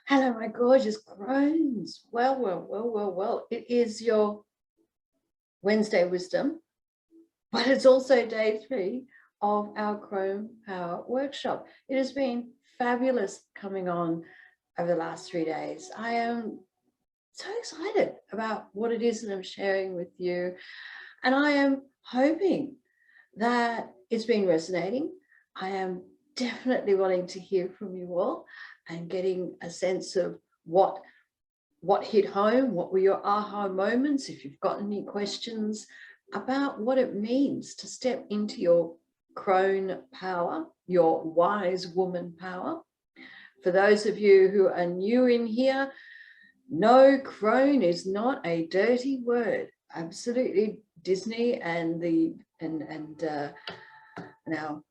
Hello, my gorgeous crones. Well. It is your Wednesday wisdom, but it's also day 3 of our Crone Power workshop. It has been fabulous coming on over the last 3 days. I am so excited about what it is that I'm sharing with you. And I am hoping that it's been resonating. I am definitely wanting to hear from you all and getting a sense of what hit home, what were your aha moments, if you've got any questions about what it means to step into your crone power, your wise woman power. For those of you who are new in here, no, crone is not a dirty word. Absolutely, Disney and our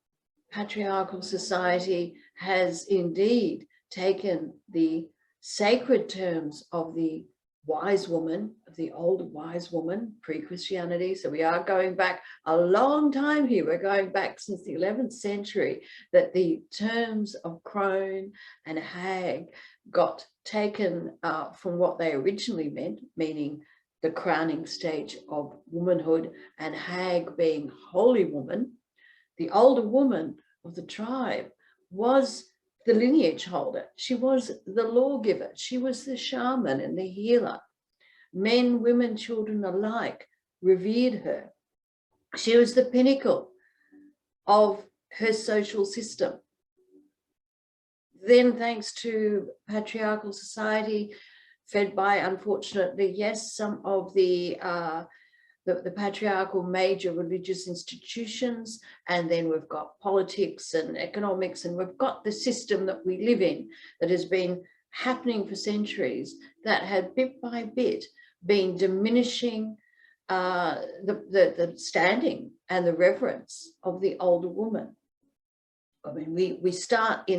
patriarchal society has indeed taken the sacred terms of the wise woman, of the old wise woman, pre-Christianity. So we are going back a long time here. We're going back since the 11th century that the terms of crone and hag got taken from what they originally meant, meaning the crowning stage of womanhood, and hag being holy woman. The older woman of the tribe was the lineage holder. She was the lawgiver. She was the shaman and the healer. Men, women, children alike revered her. She was the pinnacle of her social system. Then, thanks to patriarchal society, fed by, unfortunately, yes, some of the patriarchal major religious institutions, and then we've got politics and economics, and we've got the system that we live in that has been happening for centuries, that had bit by bit been diminishing the standing and the reverence of the older woman. I mean, we start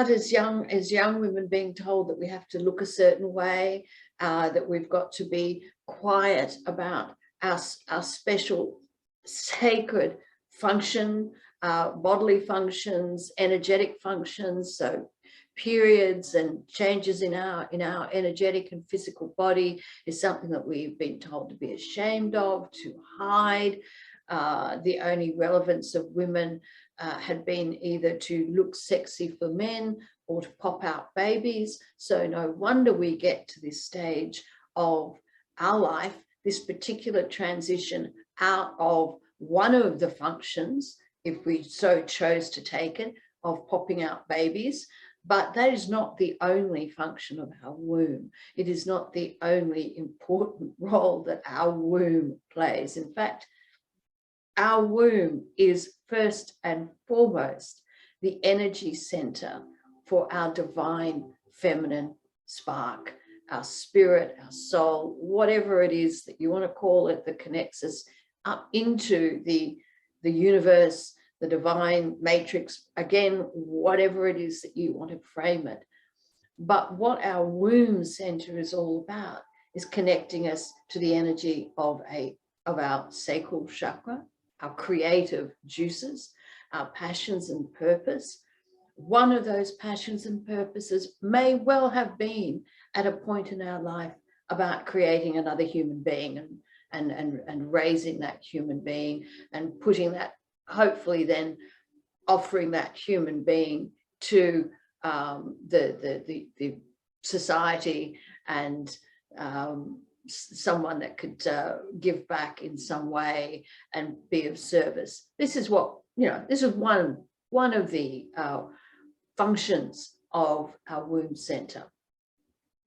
as young women being told that we have to look a certain way, that we've got to be quiet about our special sacred function, bodily functions, energetic functions. So periods and changes in our energetic and physical body is something that we've been told to be ashamed of, to hide. The only relevance of women had been either to look sexy for men or to pop out babies. So no wonder we get to this stage of our life, this particular transition out of one of the functions, if we so chose to take it, of popping out babies. But that is not the only function of our womb. It is not the only important role that our womb plays. In fact, our womb is first and foremost the energy center for our divine feminine spark, our spirit, our soul, whatever it is that you want to call it, that connects us up into the universe, the divine matrix, again, whatever it is that you want to frame it. But what our womb center is all about is connecting us to the energy of our sacral chakra, our creative juices, our passions and purpose. One of those passions and purposes may well have been at a point in our life about creating another human being and raising that human being and putting that, hopefully then offering that human being to the society and someone that could give back in some way and be of service. This is what, this is one of the functions of our womb center,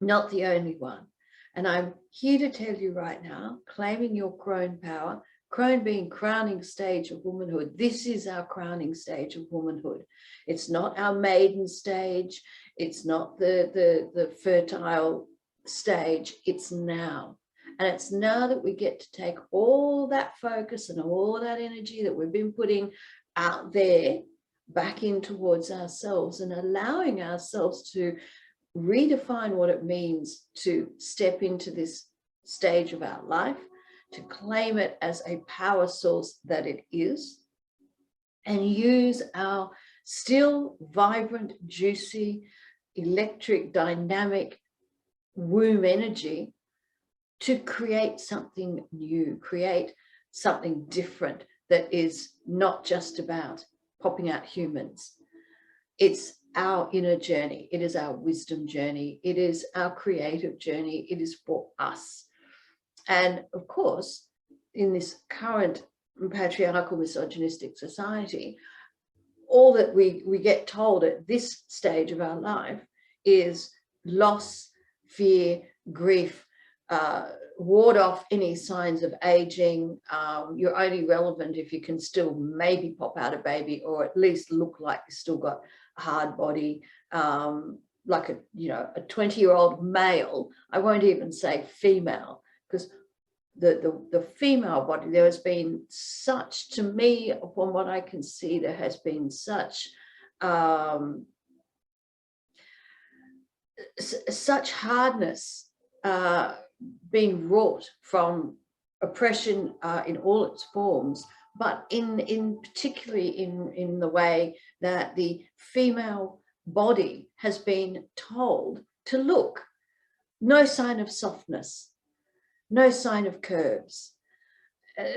not the only one. And I'm here to tell you right now, claiming your crone power, crone being crowning stage of womanhood. This is our crowning stage of womanhood. It's not our maiden stage. It's not the fertile stage. It's now. And it's now that we get to take all that focus and all that energy that we've been putting out there back in towards ourselves and allowing ourselves to redefine what it means to step into this stage of our life, to claim it as a power source that it is, and use our still vibrant, juicy, electric, dynamic womb energy to create something new, create something different that is not just about popping out humans. It's our inner journey. It is our wisdom journey. It is our creative journey. It is for us. And of course, in this current patriarchal, misogynistic society, all that we get told at this stage of our life is loss, fear, grief, ward off any signs of aging. You're only relevant if you can still maybe pop out a baby, or at least look like you've still got a hard body, like a 20-year-old male. I won't even say female, because the female body, there has been such, to me, from what I can see, there has been such such hardness being wrought from oppression in all its forms, but in particularly in the way that the female body has been told to look. No sign of softness, no sign of curves.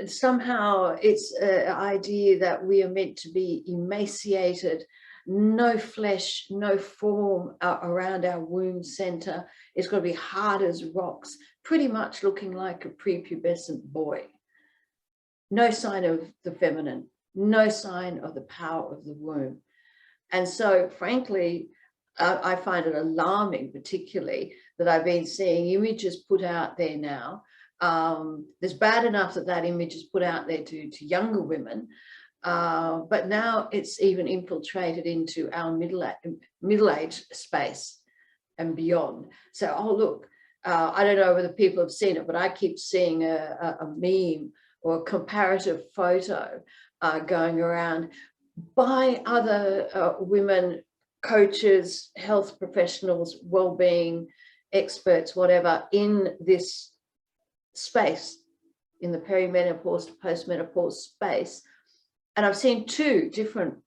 Somehow it's an idea that we are meant to be emaciated, no flesh, no form around our womb center. It's got to be hard as rocks, pretty much looking like a prepubescent boy. No sign of the feminine, no sign of the power of the womb. And so, frankly, I find it alarming, particularly, that I've been seeing images put out there now. It's bad enough that that image is put out there to younger women, but now it's even infiltrated into our middle-age space and beyond. So, oh, look, I don't know whether people have seen it, but I keep seeing a meme or a comparative photo going around by other women, coaches, health professionals, well-being experts, whatever, in this space, in the perimenopause to postmenopause space. And I've seen two different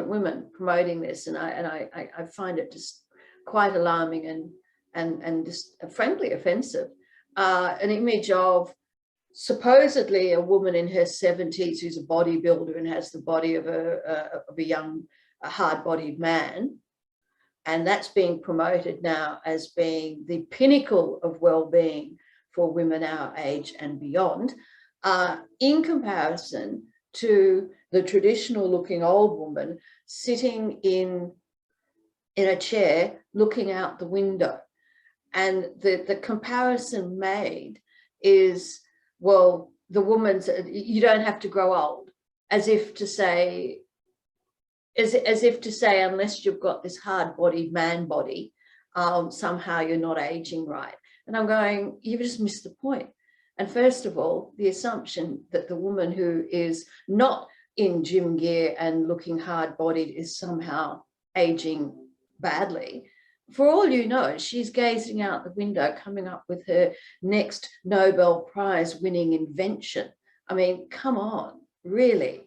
women promoting this, and I find it just quite alarming and just frankly offensive. An image of supposedly a woman in her 70s who's a bodybuilder and has the body of a young, hard-bodied man, and that's being promoted now as being the pinnacle of well-being for women our age and beyond, in comparison to the traditional looking old woman sitting in a chair looking out the window. And the comparison made is, well, the woman's, you don't have to grow old, as if to say, unless you've got this hard-bodied man body, somehow you're not aging right. And I'm going, you've just missed the point. And first of all, the assumption that the woman who is not in gym gear and looking hard-bodied is somehow aging badly. For all you know, she's gazing out the window, coming up with her next Nobel Prize winning invention. I mean, come on, really.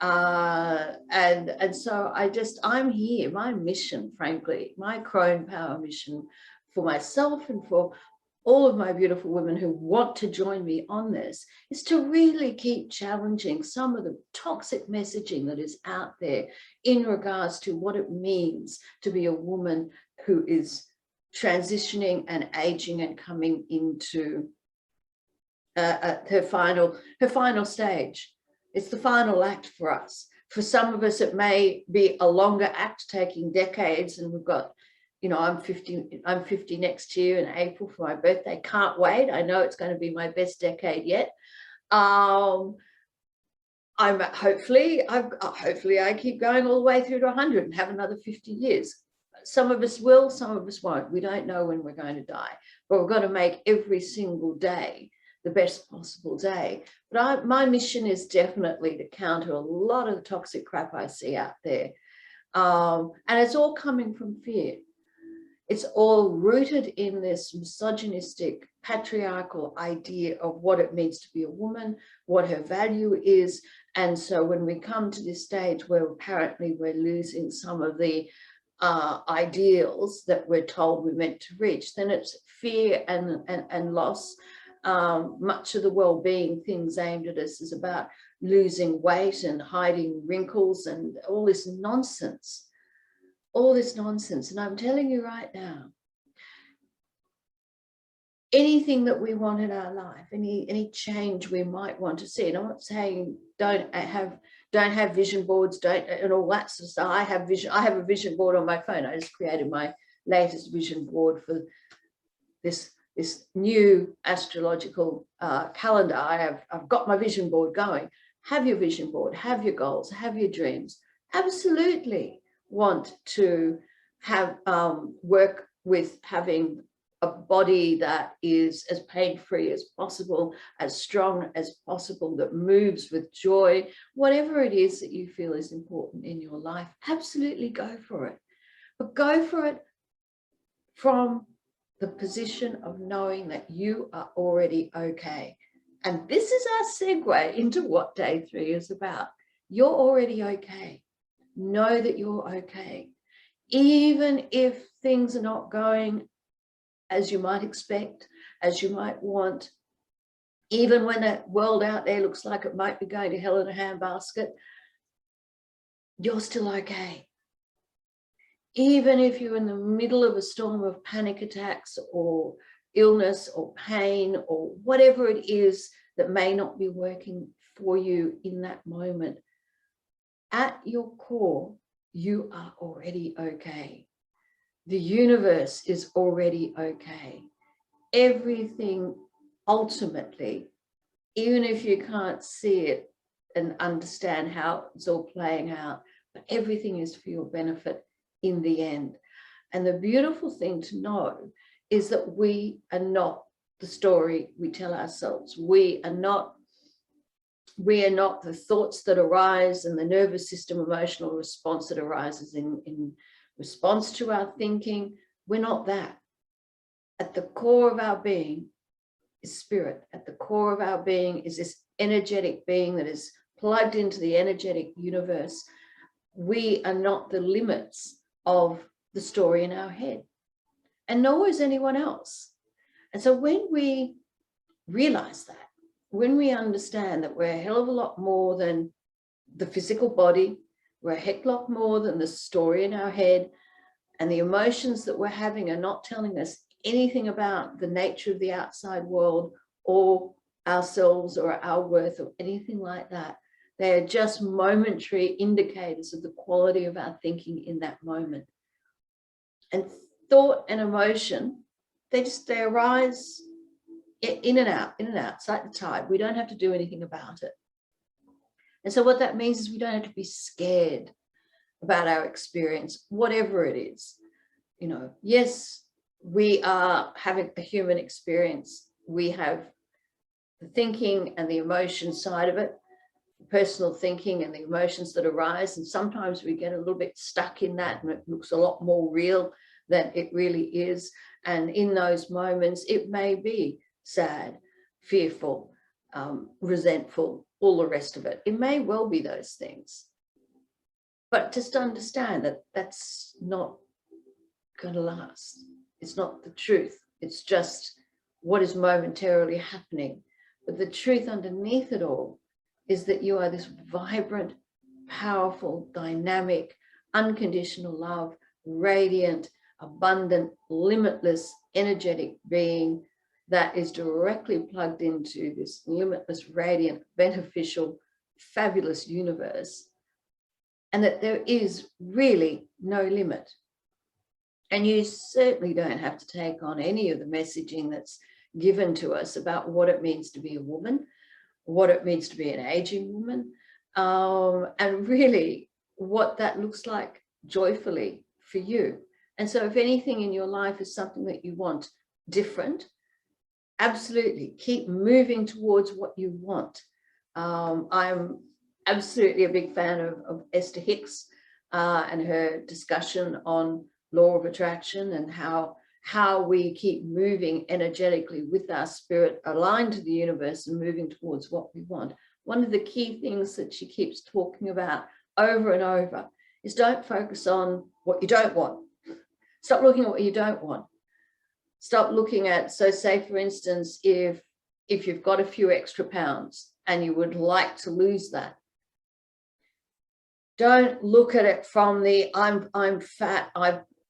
And so I'm here. My mission, frankly, my Crone Power mission for myself and for all of my beautiful women who want to join me on this, is to really keep challenging some of the toxic messaging that is out there in regards to what it means to be a woman who is transitioning and aging and coming into her final stage. It's the final act for us. For some of us, it may be a longer act taking decades, and we've got, I'm 50 next year in April for my birthday. Can't wait. I know it's going to be my best decade yet. Hopefully I keep going all the way through to 100 and have another 50 years. Some of us will, some of us won't. We don't know when we're going to die, but we've got to make every single day the best possible day. But my mission is definitely to counter a lot of the toxic crap I see out there. And it's all coming from fear. It's all rooted in this misogynistic, patriarchal idea of what it means to be a woman, what her value is. And so when we come to this stage where apparently we're losing some of the ideals that we're told we're meant to reach, then it's fear and loss. Much of the well-being things aimed at us is about losing weight and hiding wrinkles and all this nonsense. All this nonsense. And I'm telling you right now, anything that we want in our life, any change we might want to see, and I'm not saying don't have vision boards, and all that sort of stuff. I have a vision board on my phone. I just created my latest vision board for this new astrological calendar. I've got my vision board going. Have your vision board, have your goals, have your dreams. Absolutely want to have work with having a body that is as pain-free as possible, as strong as possible, that moves with joy. Whatever it is that you feel is important in your life, absolutely go for it. But go for it from the position of knowing that you are already okay. And this is our segue into what day 3 is about. You're already okay. Know that you're okay. Even if things are not going as you might expect, as you might want, even when that world out there looks like it might be going to hell in a handbasket, you're still okay. Even if you're in the middle of a storm of panic attacks or illness or pain or whatever it is that may not be working for you in that moment, at your core, you are already okay. The universe is already okay. Everything ultimately, even if you can't see it and understand how it's all playing out, but everything is for your benefit in the end. And the beautiful thing to know is that we are not the story we tell ourselves. We are not the thoughts that arise and the nervous system emotional response that arises in response to our thinking. We're not that. At the core of our being is spirit. At the core of our being is this energetic being that is plugged into the energetic universe. We are not the limits of the story in our head, and nor is anyone else. And so when we realize that, when we understand that we're a hell of a lot more than the physical body, we're a heck lot more than the story in our head, and the emotions that we're having are not telling us anything about the nature of the outside world or ourselves or our worth or anything like that. They're just momentary indicators of the quality of our thinking in that moment. And thought and emotion, they arise in and out, it's like the tide. We don't have to do anything about it. And so what that means is we don't have to be scared about our experience, whatever it is. You know, yes, we are having a human experience. We have the thinking and the emotion side of it, personal thinking and the emotions that arise. And sometimes we get a little bit stuck in that and it looks a lot more real than it really is. And in those moments, it may be sad, fearful, resentful, all the rest of it. It may well be those things. But just understand that that's not going to last. It's not the truth. It's just what is momentarily happening. But the truth underneath it all is that you are this vibrant, powerful, dynamic, unconditional love, radiant, abundant, limitless, energetic being that is directly plugged into this limitless, radiant, beneficial, fabulous universe, and that there is really no limit. And you certainly don't have to take on any of the messaging that's given to us about what it means to be a woman, what it means to be an aging woman, and really what that looks like joyfully for you. And so if anything in your life is something that you want different, absolutely keep moving towards what you want. I'm absolutely a big fan of Esther Hicks and her discussion on law of attraction and how we keep moving energetically with our spirit aligned to the universe and moving towards what we want. One of the key things that she keeps talking about over and over is don't focus on what you don't want. Stop looking at what you don't want. Stop looking at, so say for instance, if you've got a few extra pounds and you would like to lose that, don't look at it from the I'm fat,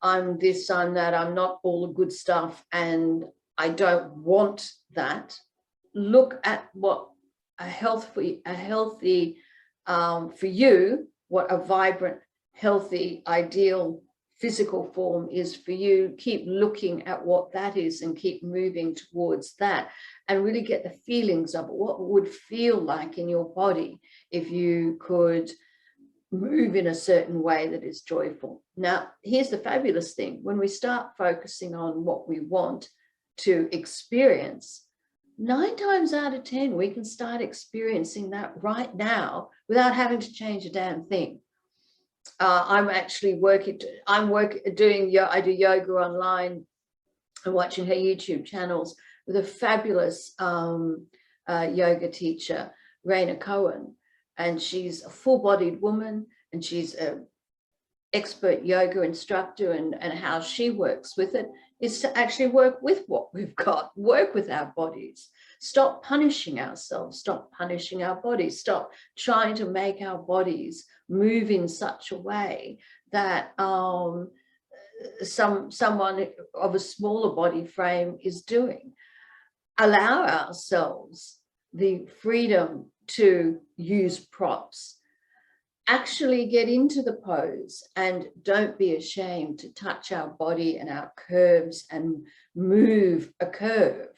I'm this, I'm that, I'm not all the good stuff, and I don't want that. Look at what a healthy for you, what a vibrant, healthy, ideal physical form is for you. Keep looking at what that is and keep moving towards that, and really get the feelings of it. What would feel like in your body if you could move in a certain way that is joyful. Now, here's the fabulous thing. When we start focusing on what we want to experience, 9 times out of 10, we can start experiencing that right now without having to change a damn thing. I'm actually I do yoga online and watching her YouTube channels with a fabulous yoga teacher, Raina Cohen. And she's a full-bodied woman, and she's an expert yoga instructor, and how she works with it is to actually work with what we've got, work with our bodies. Stop punishing ourselves, stop punishing our bodies, stop trying to make our bodies move in such a way that someone of a smaller body frame is doing. Allow ourselves the freedom to use props. Actually get into the pose and don't be ashamed to touch our body and our curves and move a curve.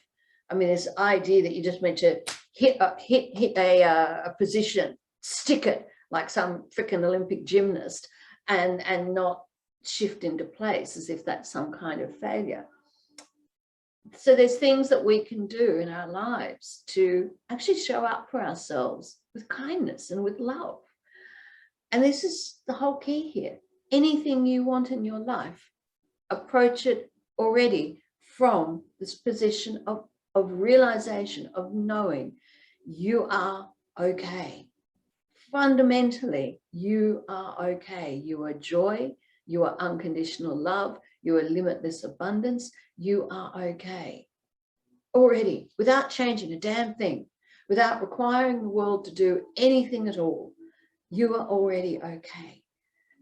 I mean, this idea that you just meant to hit a position, stick it like some freaking Olympic gymnast and not shift into place as if that's some kind of failure. So there's things that we can do in our lives to actually show up for ourselves with kindness and with love. And this is the whole key here. Anything you want in your life, approach it already from this position of realization, of knowing you are okay. Fundamentally, you are okay. You are joy, you are unconditional love, you are limitless abundance, you are okay. Already, without changing a damn thing, without requiring the world to do anything at all, you are already okay.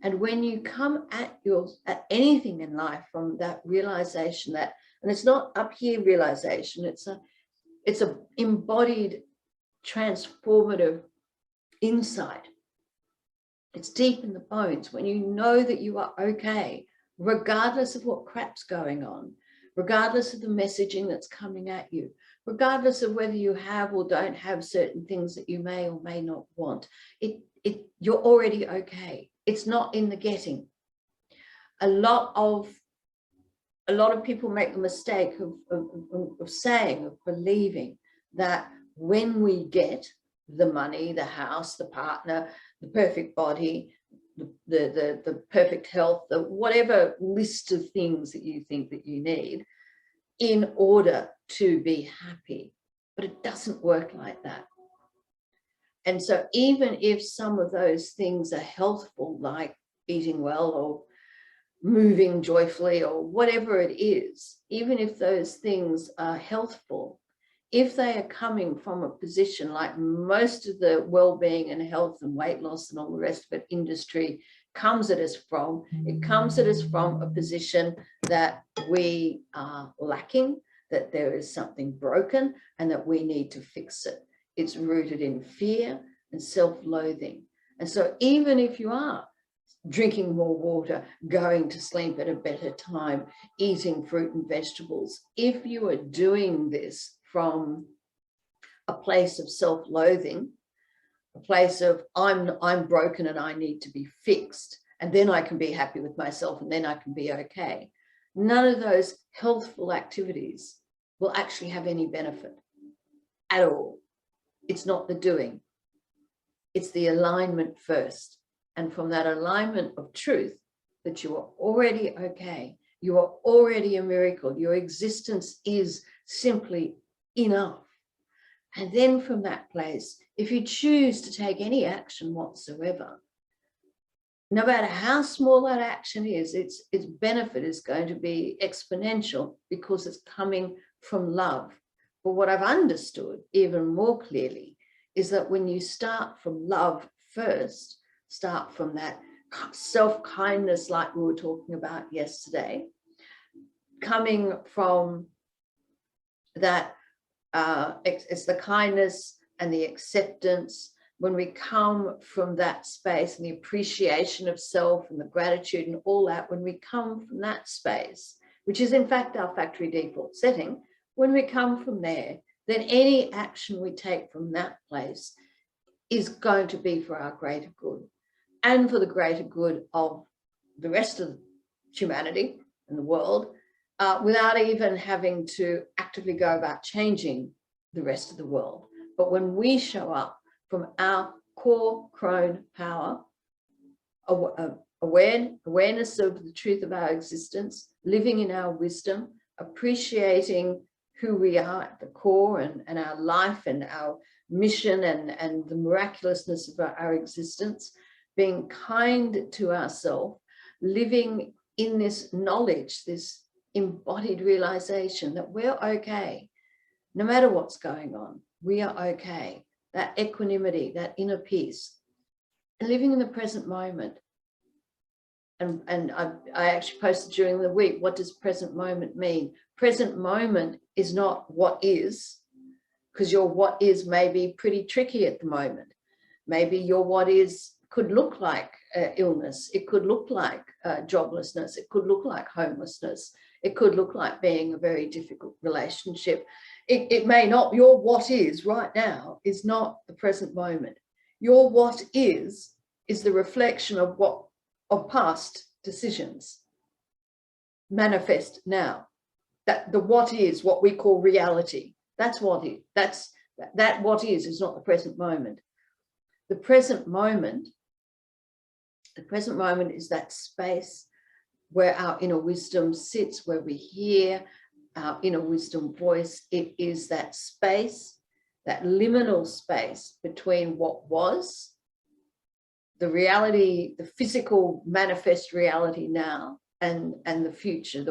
And when you come at anything in life from that realization that, and it's not up here realization, it's a embodied transformative insight. It's deep in the bones when you know that you are okay, regardless of what crap's going on, regardless of the messaging that's coming at you, regardless of whether you have or don't have certain things that you may or may not want. You're already okay. It's not in the getting. A lot of people make the mistake of saying, of believing that when we get the money, the house, the partner, the perfect body, the perfect health, the whatever list of things that you think that you need in order to be happy. But it doesn't work like that. And so even if some of those things are healthful, like eating well or moving joyfully or whatever it is, even if those things are healthful, if they are coming from a position like most of the well-being and health and weight loss and all the rest of it industry comes at us from, it comes at us from a position that we are lacking, that there is something broken and that we need to fix it. It's rooted in fear and self-loathing. And so even if you are drinking more water, going to sleep at a better time, eating fruit and vegetables, if you are doing this from a place of self-loathing, a place of I'm broken and I need to be fixed, and then I can be happy with myself and then I can be okay, none of those healthful activities will actually have any benefit at all. It's not the doing, it's the alignment first. And from that alignment of truth, that you are already okay. You are already a miracle. Your existence is simply enough. And then from that place, if you choose to take any action whatsoever, no matter how small that action is, its benefit is going to be exponential because it's coming from love. But what I've understood even more clearly is that when you start from love first, start from that self-kindness like we were talking about yesterday, coming from that, it's the kindness and the acceptance. When we come from that space and the appreciation of self and the gratitude and all that, when we come from that space, which is in fact our factory default setting, when we come from there, then any action we take from that place is going to be for our greater good and for the greater good of the rest of humanity and the world, without even having to actively go about changing the rest of the world. But when we show up from our core Crone power, awareness of the truth of our existence, living in our wisdom, appreciating who we are at the core and our life and our mission and the miraculousness of our existence, being kind to ourselves, living in this knowledge, this embodied realization that we're okay. No matter what's going on, we are okay. That equanimity, that inner peace, and living in the present moment. And I actually posted during the week, what does present moment mean? Present moment is not what is, because your what is may be pretty tricky at the moment. Maybe your what is could look like illness. It could look like joblessness. It could look like homelessness. It could look like being a very difficult relationship. It may not, your what is right now is not the present moment. Your what is the reflection of past decisions manifest now. That the what is what we call reality. That's what is. That what is not the present moment. The present moment is that space where our inner wisdom sits, where we hear our inner wisdom voice. It is that space, that liminal space between what was, the reality, the physical manifest reality now, and the future,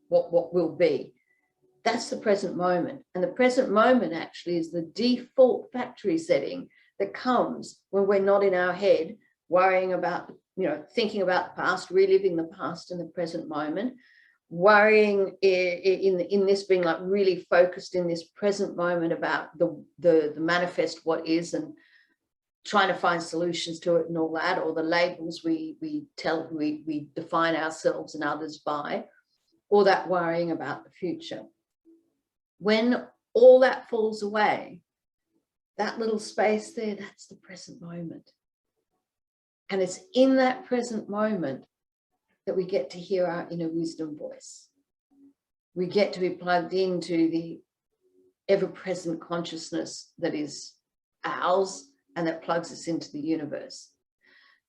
what will be. That's the present moment. And the present moment actually is the default factory setting that comes when we're not in our head worrying about, thinking about the past, reliving the past in the present moment, worrying in this, being like really focused in this present moment about the manifest what is, and trying to find solutions to it and all that, or the labels we define ourselves and others by, or that worrying about the future. When all that falls away, that little space there, that's the present moment. And it's in that present moment that we get to hear our inner wisdom voice. We get to be plugged into the ever-present consciousness that is ours and that plugs us into the universe.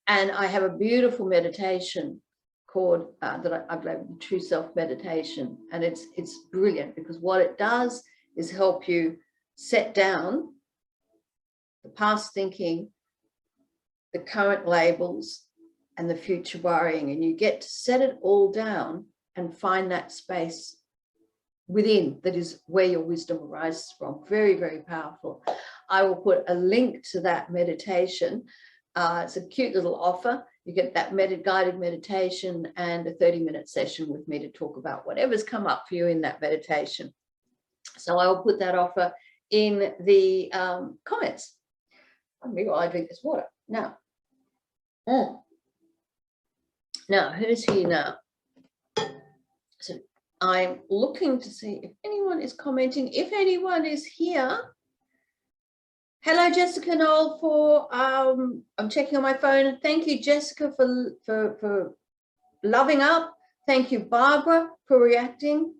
And I have a beautiful meditation called that I've labeled True Self Meditation, and it's brilliant, because what it does is help you set down the past thinking, the current labels, and the future worrying, and you get to set it all down and find that space within that is where your wisdom arises from. Very, very powerful. I will put a link to that meditation. It's a cute little offer. You get that guided meditation and a 30-minute session with me to talk about whatever's come up for you in that meditation. So I will put that offer in the comments. Maybe while I drink this water. Now, now who's here now? So I'm looking to see if anyone is commenting. If anyone is here, hello, Jessica Knoll, for I'm checking on my phone. Thank you, Jessica, for loving up. Thank you, Barbara, for reacting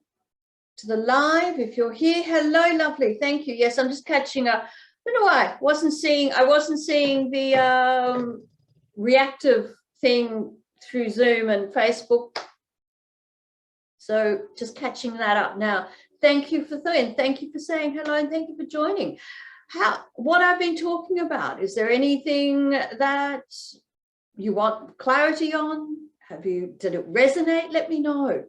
to the live. If you're here, hello, lovely. Thank you. Yes, I'm just catching up. I don't know why I wasn't seeing the reactive thing through Zoom and Facebook. So just catching that up now. Thank you for thank you for saying hello, and thank you for joining. What I've been talking about, is there anything that you want clarity on? Did it resonate? Let me know.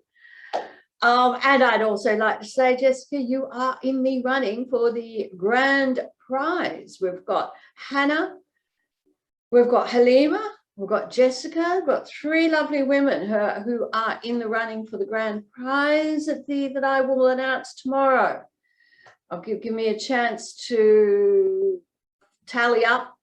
And I'd also like to say, Jessica, you are in the running for the grand prize. We've got Hannah, we've got Halima, we've got Jessica, we've got 3 lovely women who are in the running for the grand prize that I will announce tomorrow. I'll give me a chance to tally up,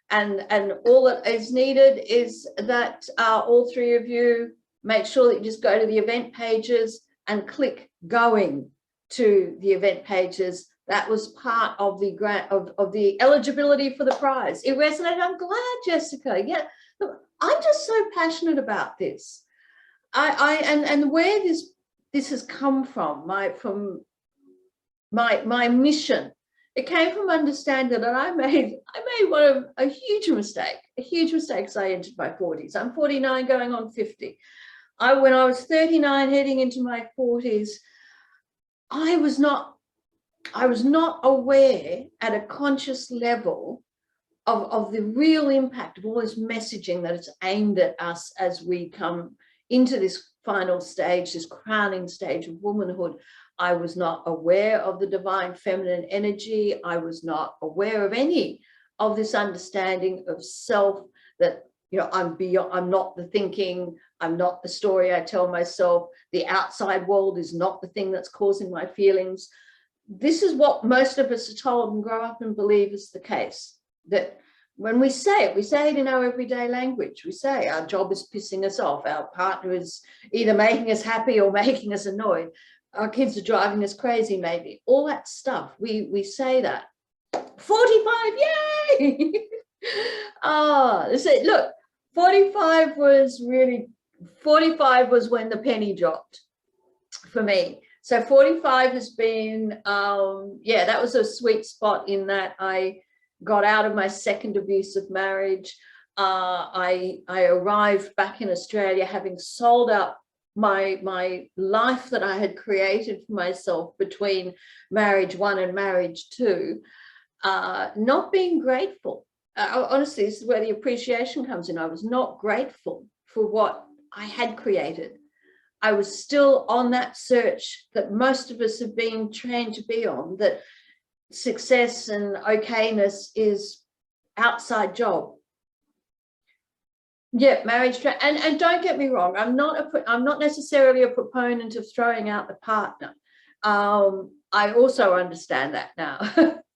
and all that is needed is that all 3 of you make sure that you just go to the event pages and click going to the event pages. That was part of the grant of the eligibility for the prize. It resonated. I'm glad, Jessica. Yeah, look, I'm just so passionate about this. And where this has come from, my mission, it came from understanding that I made a huge mistake as I entered my 40s. I'm 49 going on 50. When I was 39 heading into my 40s, I was not aware at a conscious level of the real impact of all this messaging that is aimed at us as we come into this final stage, this crowning stage of womanhood. I was not aware of the divine feminine energy. I was not aware of any of this understanding of self, that, you know, I'm not the thinking, I'm not the story I tell myself, the outside world is not the thing that's causing my feelings. This is what most of us are told and grow up and believe is the case. That when we say it in our everyday language. We say our job is pissing us off, our partner is either making us happy or making us annoyed, our kids are driving us crazy, maybe. All that stuff, we say that. 45, yay! Look, 45 was when the penny dropped for me. So 45 has been, yeah, that was a sweet spot in that I got out of my second abusive marriage. I arrived back in Australia having sold up my life that I had created for myself between marriage 1 and marriage 2, not being grateful. Honestly, this is where the appreciation comes in. I was not grateful for what I had created. I was still on that search that most of us have been trained to be on, that success and okayness is outside job. Yeah, marriage, and don't get me wrong, I'm not necessarily a proponent of throwing out the partner. I also understand that now.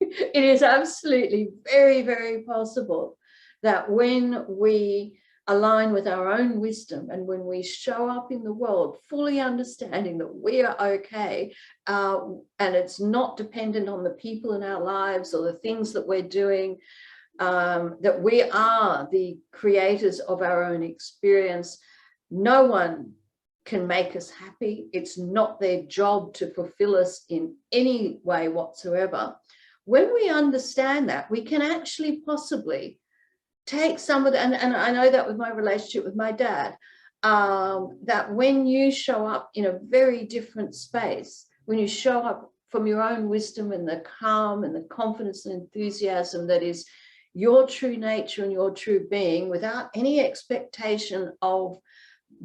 It is absolutely very, very possible that when we align with our own wisdom and when we show up in the world fully understanding that we are okay, and it's not dependent on the people in our lives or the things that we're doing, that we are the creators of our own experience. No one can make us happy. It's not their job to fulfill us in any way whatsoever. When we understand that, we can actually possibly take some of the, and I know that with my relationship with my dad, that when you show up in a very different space, when you show up from your own wisdom and the calm and the confidence and enthusiasm that is your true nature and your true being, without any expectation of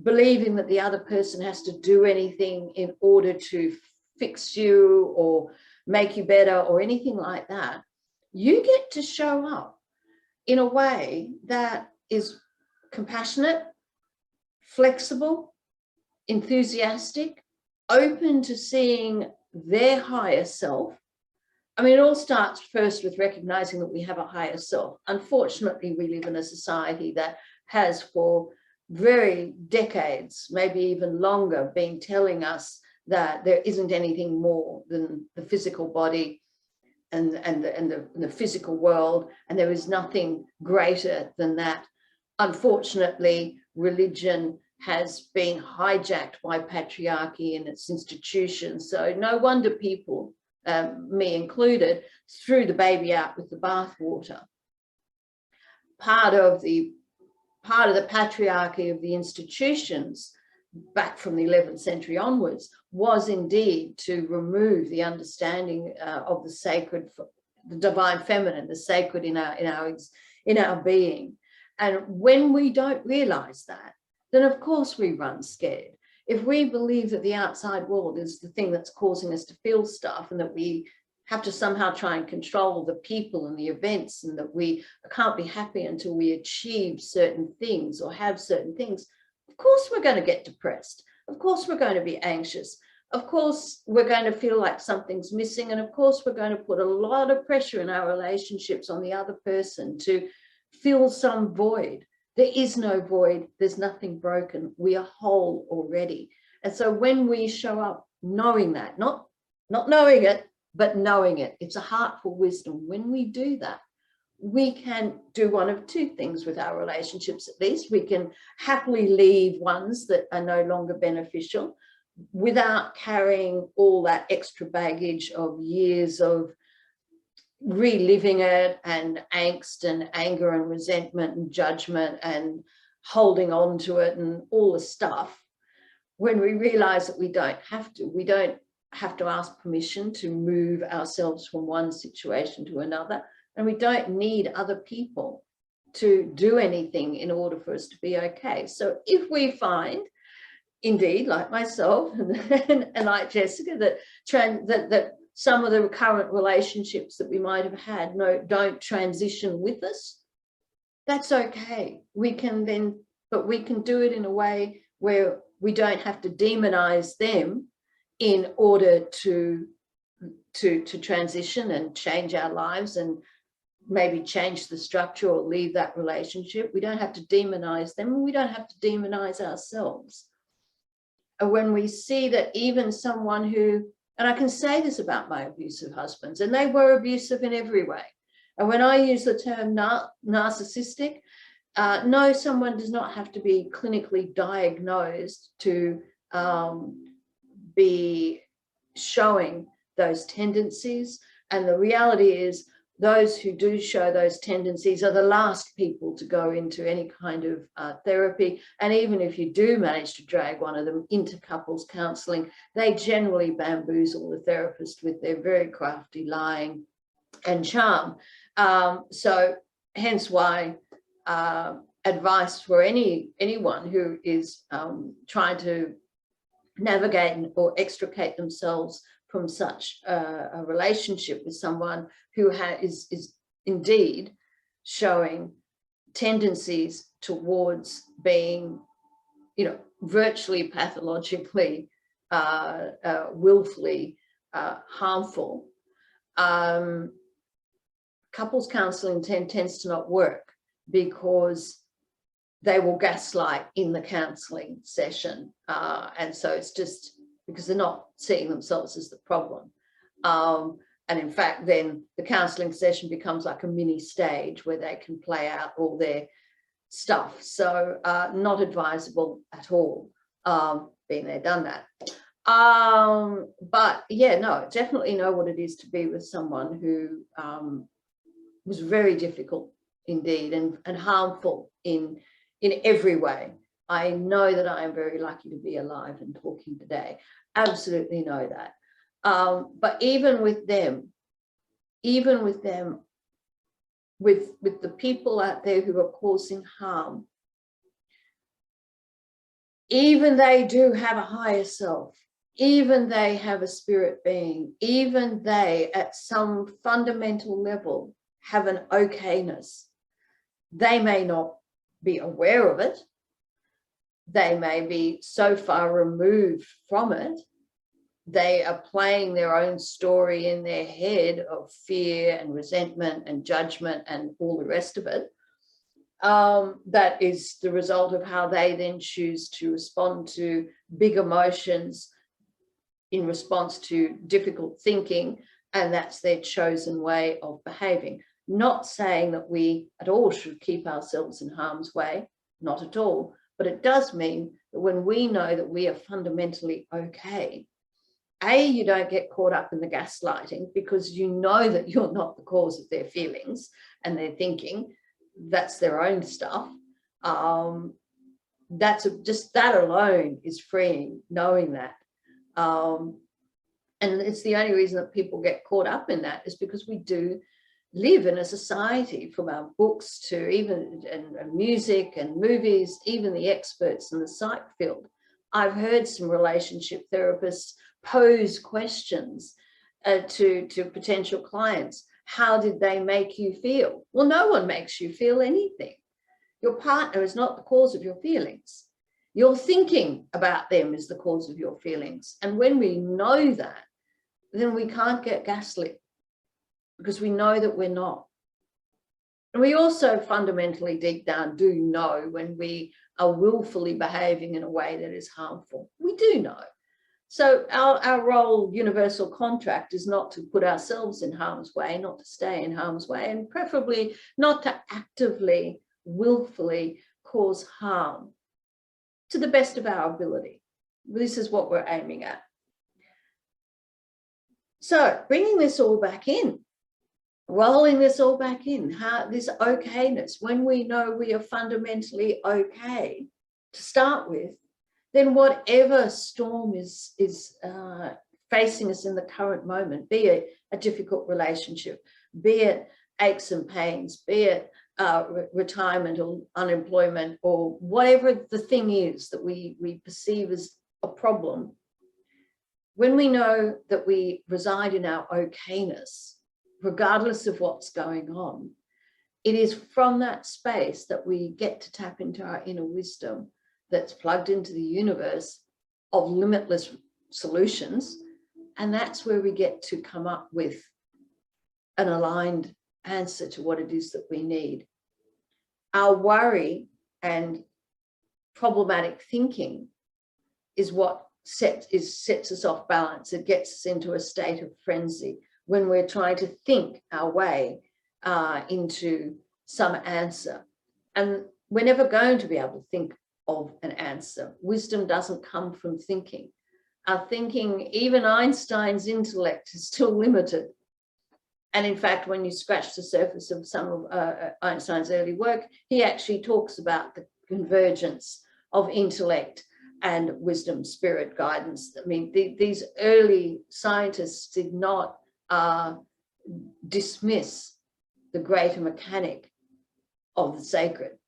believing that the other person has to do anything in order to fix you or make you better or anything like that, you get to show up in a way that is compassionate, flexible, enthusiastic, open to seeing their higher self. I mean, it all starts first with recognizing that we have a higher self. Unfortunately, we live in a society that has for very decades, maybe even longer, been telling us that there isn't anything more than the physical body and the physical world, and there is nothing greater than that. Unfortunately, religion has been hijacked by patriarchy and its institutions. So no wonder people, me included, threw the baby out with the bathwater. Part of the part of the patriarchy of the institutions back from the 11th century onwards was indeed to remove the understanding of the sacred, the divine feminine, the sacred in our being. And when we don't realize that, then of course we run scared. If we believe that the outside world is the thing that's causing us to feel stuff, and that we have to somehow try and control the people and the events, and that we can't be happy until we achieve certain things or have certain things, of course we're going to get depressed. Of course we're going to be anxious. Of course we're going to feel like something's missing. And of course we're going to put a lot of pressure in our relationships on the other person to fill some void. There is no void. There's nothing broken. We are whole already. And so when we show up knowing that, not knowing it, but knowing it, it's a heartful wisdom. When we do that, we can do one of two things with our relationships. At least we can happily leave ones that are no longer beneficial without carrying all that extra baggage of years of reliving it, and angst and anger and resentment and judgment and holding on to it and all the stuff. When we realize that we don't have to ask permission to move ourselves from one situation to another, and we don't need other people to do anything in order for us to be okay. So if we find, indeed, like myself and like Jessica, that some of the current relationships that we might have had don't transition with us, that's okay. We can do it in a way where we don't have to demonize them in order to transition and change our lives and maybe change the structure or leave that relationship. We don't have to demonize them, and we don't have to demonize ourselves. And when we see that even someone who, and I can say this about my abusive husbands, and they were abusive in every way. And when I use the term narcissistic, no, someone does not have to be clinically diagnosed to be showing those tendencies. And the reality is, those who do show those tendencies are the last people to go into any kind of therapy. And even if you do manage to drag one of them into couples counselling, they generally bamboozle the therapist with their very crafty lying and charm. So hence why advice for anyone who is trying to navigate or extricate themselves from such a relationship with someone who is indeed showing tendencies towards being, virtually pathologically, willfully harmful. Couples counselling tends to not work because they will gaslight in the counselling session. And so it's just because they're not seeing themselves as the problem. And in fact, then the counselling session becomes like a mini stage where they can play out all their stuff. So not advisable at all. Been there, done that. But yeah, no, definitely know what it is to be with someone who was very difficult indeed, and harmful in every way. I know that I am very lucky to be alive and talking today. Absolutely know that. But even with them, with the people out there who are causing harm, even they do have a higher self, even they have a spirit being, even they at some fundamental level have an OKness. They may not be aware of it. They may be so far removed from it. They are playing their own story in their head of fear and resentment and judgment and all the rest of it. That is the result of how they then choose to respond to big emotions in response to difficult thinking, and that's their chosen way of behaving. Not saying that we at all should keep ourselves in harm's way, not at all, but it does mean that when we know that we are fundamentally okay, you don't get caught up in the gaslighting because you know that you're not the cause of their feelings and their thinking. That's their own stuff. Just that alone is freeing, knowing that. And it's the only reason that people get caught up in that is because we do live in a society, from our books to even and music and movies, even the experts in the psych field. I've heard some relationship therapists pose questions to potential clients. How did they make you feel? Well, no one makes you feel anything. Your partner is not the cause of your feelings. Your thinking about them is the cause of your feelings. And when we know that, then we can't get gaslit, because we know that we're not. And we also fundamentally deep down do know when we are willfully behaving in a way that is harmful. We do know. So our role, universal contract, is not to put ourselves in harm's way, not to stay in harm's way, and preferably not to actively, willfully cause harm, to the best of our ability. This is what we're aiming at. So bringing this all back in, rolling this all back in, how this okayness, when we know we are fundamentally okay to start with, then whatever storm is facing us in the current moment, be it a difficult relationship, be it aches and pains, be it retirement or unemployment, or whatever the thing is that we perceive as a problem, when we know that we reside in our okayness, regardless of what's going on, it is from that space that we get to tap into our inner wisdom that's plugged into the universe of limitless solutions. And that's where we get to come up with an aligned answer to what it is that we need. Our worry and problematic thinking is what sets us off balance. It gets us into a state of frenzy when we're trying to think our way into some answer. And we're never going to be able to think of an answer. Wisdom doesn't come from thinking. Our thinking, even Einstein's intellect, is still limited. And in fact, when you scratch the surface of some of Einstein's early work, he actually talks about the convergence of intellect and wisdom, spirit, guidance. I mean, these early scientists did not dismiss the greater mechanic of the sacred.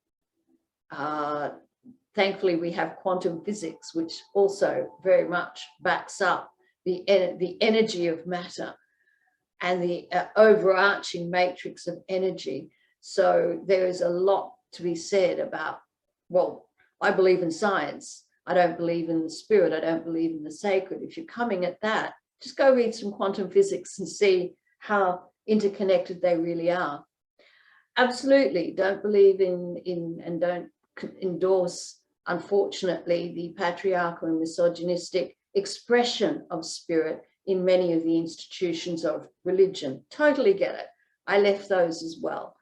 Thankfully, we have quantum physics, which also very much backs up the energy of matter and the overarching matrix of energy. So there is a lot to be said about, well, I believe in science. I don't believe in the spirit. I don't believe in the sacred. If you're coming at that, just go read some quantum physics and see how interconnected they really are. Absolutely don't believe in and don't endorse, unfortunately, the patriarchal and misogynistic expression of spirit in many of the institutions of religion. Totally get it. I left those as well.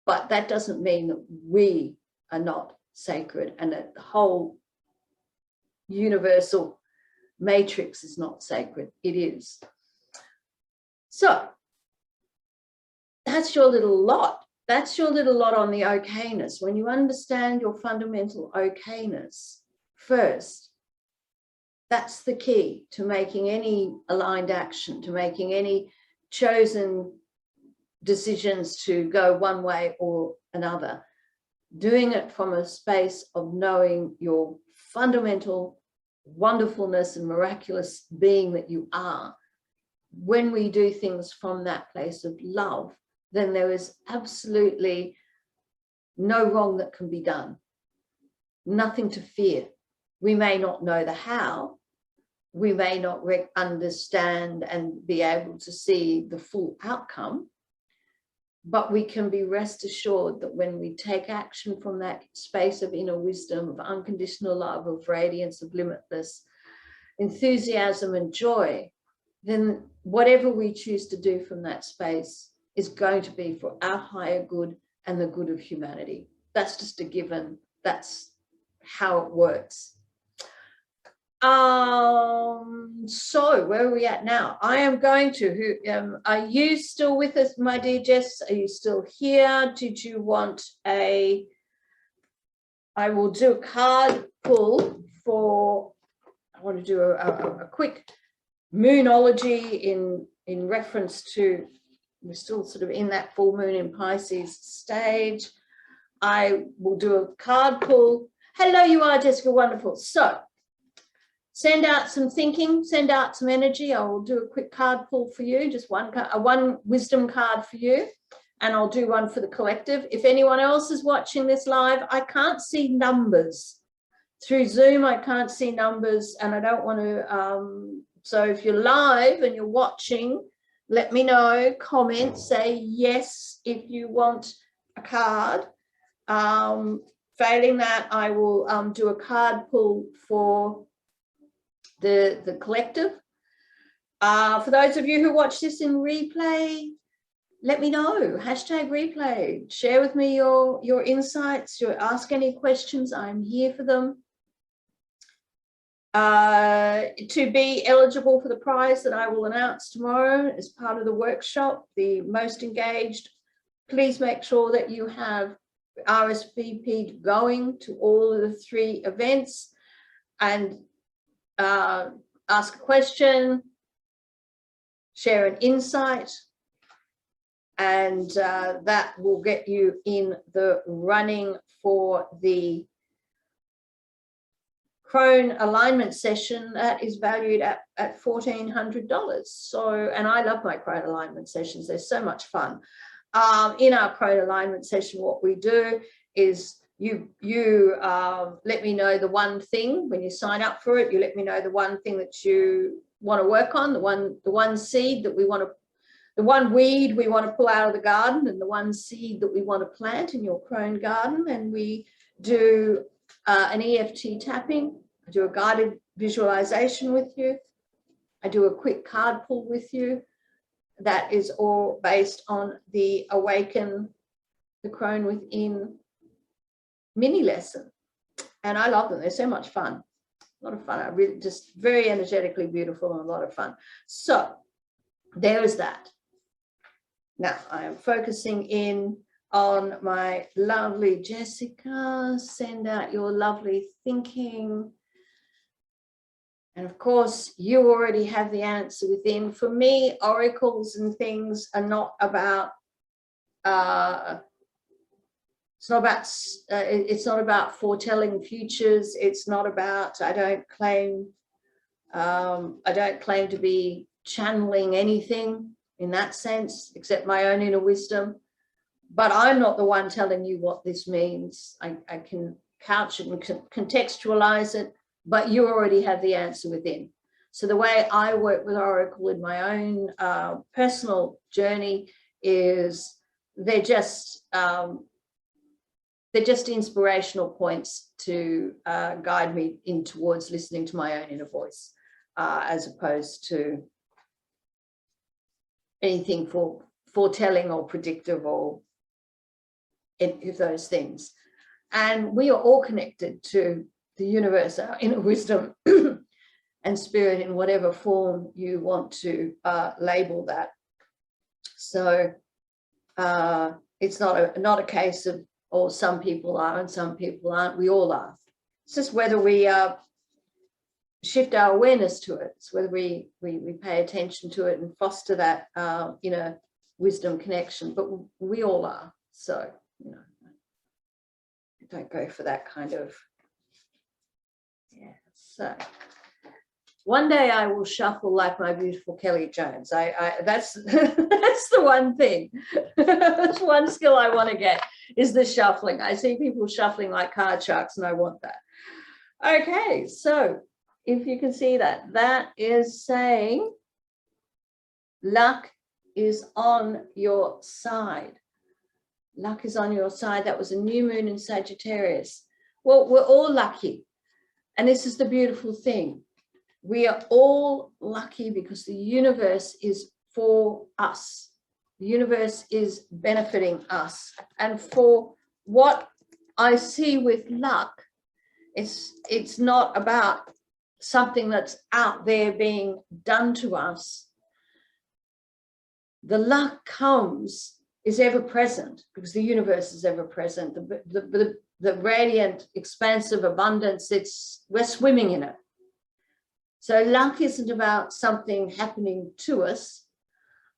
But that doesn't mean that we are not sacred and that the whole universal matrix is not sacred. It is. So that's your little lot. That's your little lot on the okayness. When you understand your fundamental okayness first, that's the key to making any aligned action, to making any chosen decisions to go one way or another. Doing it from a space of knowing your fundamental wonderfulness and miraculous being that you are. When we do things from that place of love, then there is absolutely no wrong that can be done. Nothing to fear. We may not know the how. We may not understand and be able to see the full outcome, but we can be rest assured that when we take action from that space of inner wisdom, of unconditional love, of radiance, of limitless enthusiasm and joy, then whatever we choose to do from that space is going to be for our higher good and the good of humanity. That's just a given. That's how it works. So where are we at now? I am going to, are you still with us, my dear Jess? Are you still here? Did you want a I will do a card pull for, I want to do a quick moonology in reference to, we're still sort of in that full moon in Pisces stage. I will do a card pull. Hello, you are Jessica, wonderful. So send out some thinking, send out some energy. I will do a quick card pull for you, just one wisdom card for you, and I'll do one for the collective. If anyone else is watching this live, I can't see numbers. Through Zoom, I can't see numbers, and I don't want to, so if you're live and you're watching, let me know, comment, say yes if you want a card. Failing that, I will do a card pull for the collective. For those of you who watch this in replay, let me know, hashtag replay, share with me your insights, ask any questions, I'm here for them. To be eligible for the prize that I will announce tomorrow as part of the workshop, the most engaged, please make sure that you have RSVP'd going to all of the 3 events, and ask a question, share an insight, and that will get you in the running for the Crone alignment session that is valued at $1,400. So, and I love my Crone alignment sessions, they're so much fun. In our Crone alignment session, what we do is you let me know the one thing when you sign up for it. You let me know the one thing that you want to work on, the one seed that we want to, the one weed we want to pull out of the garden, and the one seed that we want to plant in your Crone garden. And we do an EFT tapping. I do a guided visualization with you. I do a quick card pull with you. That is all based on the Awaken, the Crone Within mini lesson. And I love them. They're so much fun. A lot of fun. I really just very energetically beautiful and a lot of fun. So there is that. Now I am focusing in on my lovely Jessica. Send out your lovely thinking. And of course, you already have the answer within. For me, oracles and things are not about, it's not about foretelling futures. It's not about, I don't claim to be channeling anything in that sense, except my own inner wisdom. But I'm not the one telling you what this means. I can couch it and contextualize it, but you already have the answer within. So the way I work with Oracle in my own personal journey is they're just inspirational points to guide me in towards listening to my own inner voice, as opposed to anything for foretelling or predictive or any of those things. And we are all connected to the universe, our inner wisdom and spirit in whatever form you want to label that. So it's not a case of, oh, some people are and some people aren't. We all are. It's just whether we shift our awareness to it. It's whether we pay attention to it and foster that inner wisdom connection. But we all are. So, you know, don't go for that kind of, yeah. So one day I will shuffle like my beautiful Kelly Jones. That's that's the one thing. That's one skill I want to get, is the shuffling. I see people shuffling like card sharks and I want that. Okay, so if you can see that, that is saying luck is on your side. Luck is on your side. That was a new moon in Sagittarius. Well, we're all lucky. And this is the beautiful thing. We are all lucky because the universe is for us. The universe is benefiting us. And for what I see with luck, it's not about something that's out there being done to us. The luck is ever present because the universe is ever present. The the radiant, expansive abundance, we're swimming in it. So luck isn't about something happening to us.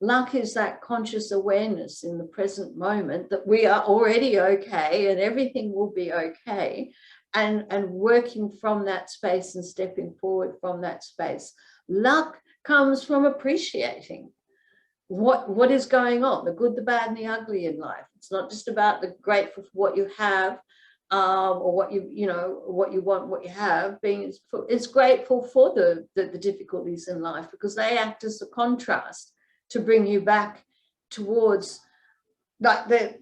Luck is that conscious awareness in the present moment that we are already okay and everything will be okay, and working from that space and stepping forward from that space. Luck comes from appreciating what is going on, the good, the bad, and the ugly in life. It's not just about the grateful for what you have, or what what you want, what you have. It's grateful for the difficulties in life, because they act as a contrast to bring you back towards, like, the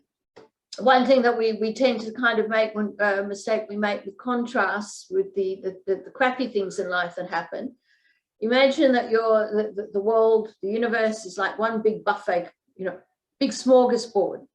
one thing that we tend to kind of make, when mistake we make with contrasts with the crappy things in life that happen. Imagine that the world, the universe is like one big buffet, big smorgasbord.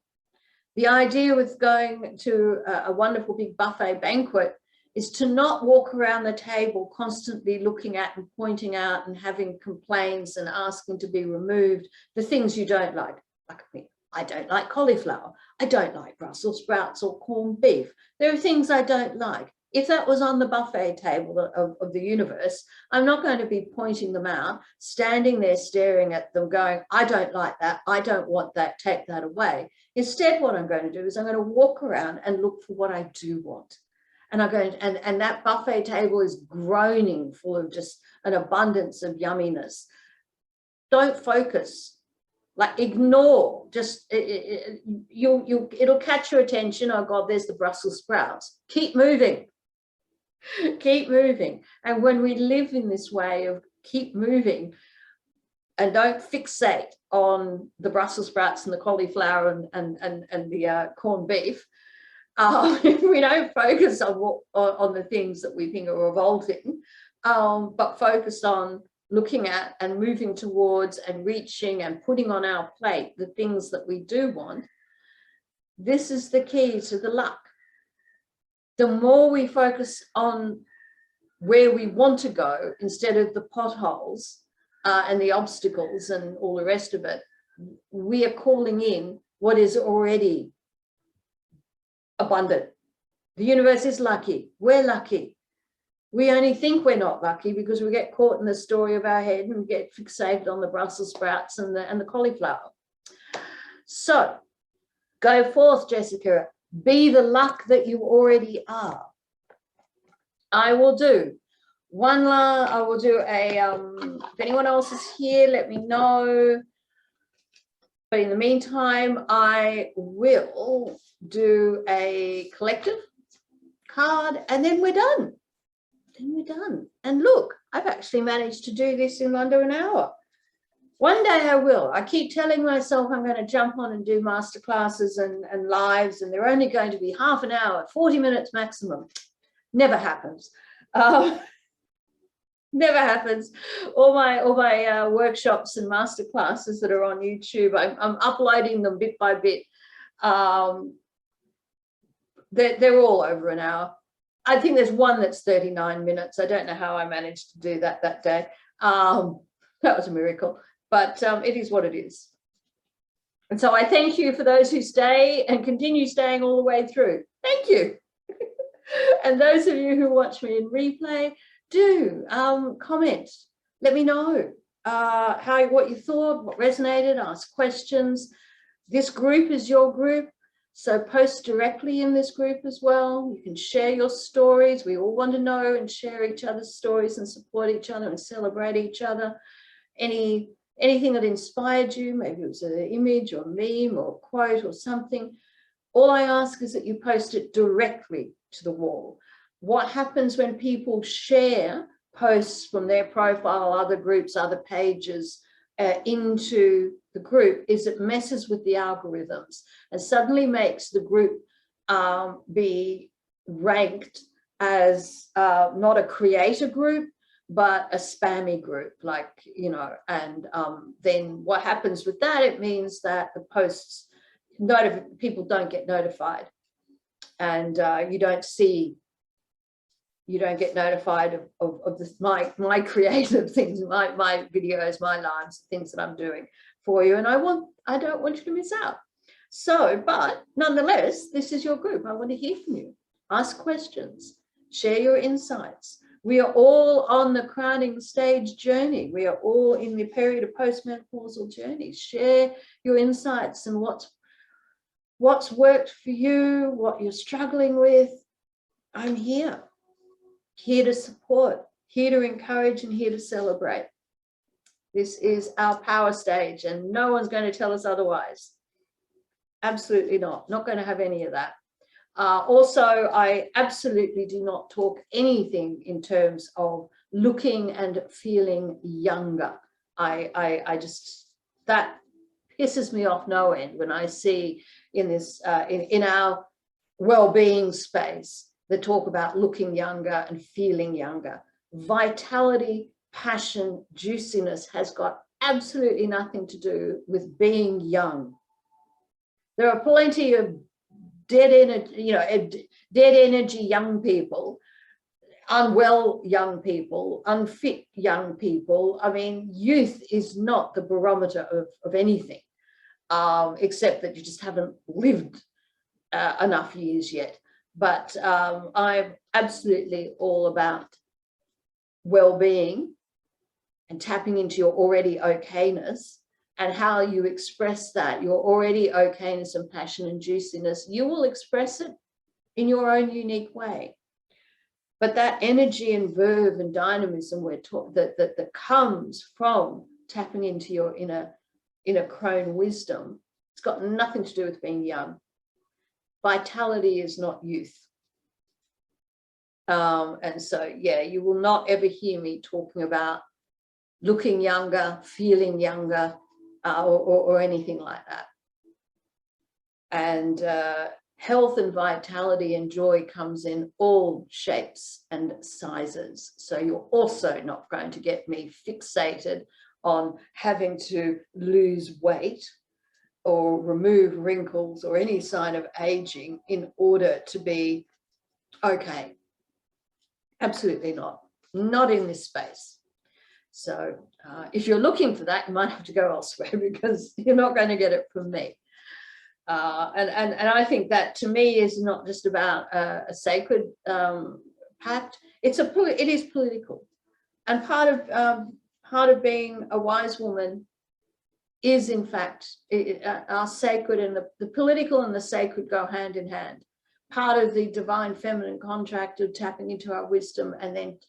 The idea with going to a wonderful big buffet banquet is to not walk around the table constantly looking at and pointing out and having complaints and asking to be removed the things you don't like. Like me, I don't like cauliflower. I don't like Brussels sprouts or corned beef. There are things I don't like. If that was on the buffet table of the universe, I'm not going to be pointing them out, standing there staring at them going, I don't like that, I don't want that, take that away. Instead, what I'm going to do is I'm going to walk around and look for what I do want. And I'm going to, and that buffet table is groaning full of just an abundance of yumminess. Don't focus, like ignore, just it'll catch your attention. Oh God, there's the Brussels sprouts. Keep moving. Keep moving. And when we live in this way of keep moving and don't fixate on the Brussels sprouts and the cauliflower and the corned beef, if we don't focus on the things that we think are revolting, but focus on looking at and moving towards and reaching and putting on our plate the things that we do want, this is the key to the luck. The more we focus on where we want to go instead of the potholes and the obstacles and all the rest of it, we are calling in what is already abundant. The universe is lucky. We're lucky. We only think we're not lucky because we get caught in the story of our head and get fixated on the Brussels sprouts and the cauliflower. So go forth, Jessica. Be the luck that you already are. I will do a, if anyone else is here, let me know. But in the meantime, I will do a collective card and then we're done. And look, I've actually managed to do this in under an hour. One day I will. I keep telling myself I'm going to jump on and do masterclasses and lives, and they're only going to be half an hour, 40 minutes maximum. Never happens. Never happens. All my workshops and masterclasses that are on YouTube, I'm uploading them bit by bit. They're all over an hour. I think there's one that's 39 minutes. I don't know how I managed to do that day. That was a miracle. But it is what it is. And so I thank you for those who stay and continue staying all the way through. Thank you. And those of you who watch me in replay, do comment. Let me know what you thought, what resonated, ask questions. This group is your group. So post directly in this group as well. You can share your stories. We all want to know and share each other's stories and support each other and celebrate each other. Anything that inspired you, maybe it was an image or meme or quote or something. All I ask is that you post it directly to the wall. What happens when people share posts from their profile, other groups, other pages into the group is it messes with the algorithms and suddenly makes the group be ranked as not a creator group, but a spammy group, like, and then what happens with that, it means that the posts, people don't get notified, and you don't get notified of my creative things, my videos, my lives, things that I'm doing for you, and I don't want you to miss out. So, but nonetheless, this is your group. I want to hear from you. Ask questions, share your insights. We are all on the crowning stage journey. We are all in the period of postmenopausal journey. Share your insights and what's worked for you, what you're struggling with. I'm here to support, here to encourage, and here to celebrate. This is our power stage, and no one's going to tell us otherwise. Absolutely not. Not going to have any of that. Also, I absolutely do not talk anything in terms of looking and feeling younger. I just, that pisses me off no end when I see in this, in our well-being space, the talk about looking younger and feeling younger. Vitality, passion, juiciness has got absolutely nothing to do with being young. There are plenty of dead energy young people, unwell young people, unfit young people. I mean, youth is not the barometer of anything, except that you just haven't lived enough years yet. But I'm absolutely all about well-being and tapping into your already okayness, and how you express that, your already okayness and passion and juiciness. You will express it in your own unique way. But that energy and verve and dynamism that comes from tapping into your inner crone wisdom, it's got nothing to do with being young. Vitality is not youth. And so, yeah, you will not ever hear me talking about looking younger, feeling younger, or anything like that. And health and vitality and joy comes in all shapes and sizes. So you're also not going to get me fixated on having to lose weight or remove wrinkles or any sign of aging in order to be okay. Absolutely not. Not in this space. So if you're looking for that, you might have to go elsewhere, because you're not going to get it from me. And I think that, to me, is not just about a sacred pact. It is political, and part of being a wise woman is, in fact, our sacred, and the political and the sacred go hand in hand. Part of the divine feminine contract of tapping into our wisdom and then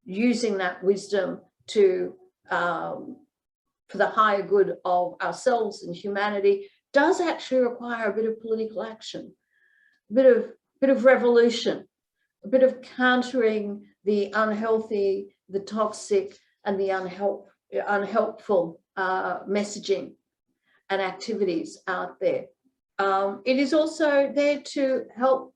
using that wisdom to for the higher good of ourselves and humanity does actually require a bit of political action, a bit of revolution, a bit of countering the unhealthy, the toxic, and the unhelpful messaging and activities out there. It is also there to help,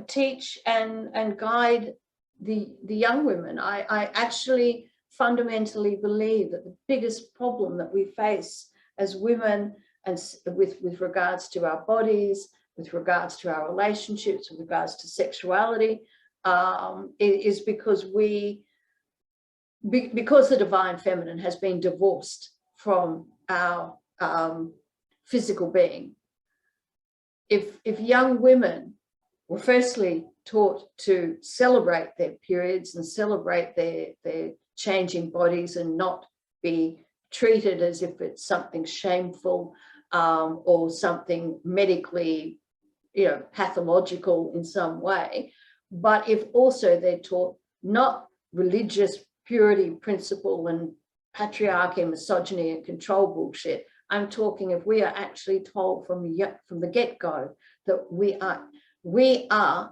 teach and guide the young women. I actually fundamentally believe that the biggest problem that we face as women, and with regards to our bodies, with regards to our relationships, with regards to sexuality, is because the divine feminine has been divorced from our physical being. If young women were firstly taught to celebrate their periods and celebrate their changing bodies, and not be treated as if it's something shameful or something medically, pathological in some way, but if also they're taught not religious purity principle and patriarchy, misogyny and control bullshit. I'm talking, if we are actually told from the get-go that we are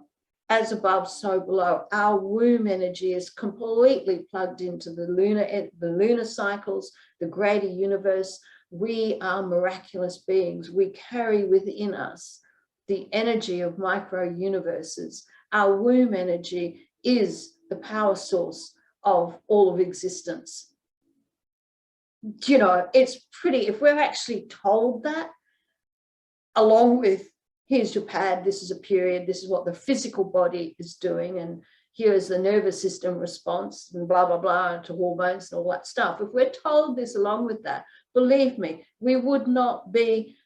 as above, so below. Our womb energy is completely plugged into the lunar cycles, the greater universe. We are miraculous beings. We carry within us the energy of micro universes. Our womb energy is the power source of all of existence. It's pretty, if we're actually told that, along with, here's your pad, this is a period, this is what the physical body is doing, and here is the nervous system response, and blah, blah, blah, to hormones and all that stuff. If we're told this along with that, believe me, we would not be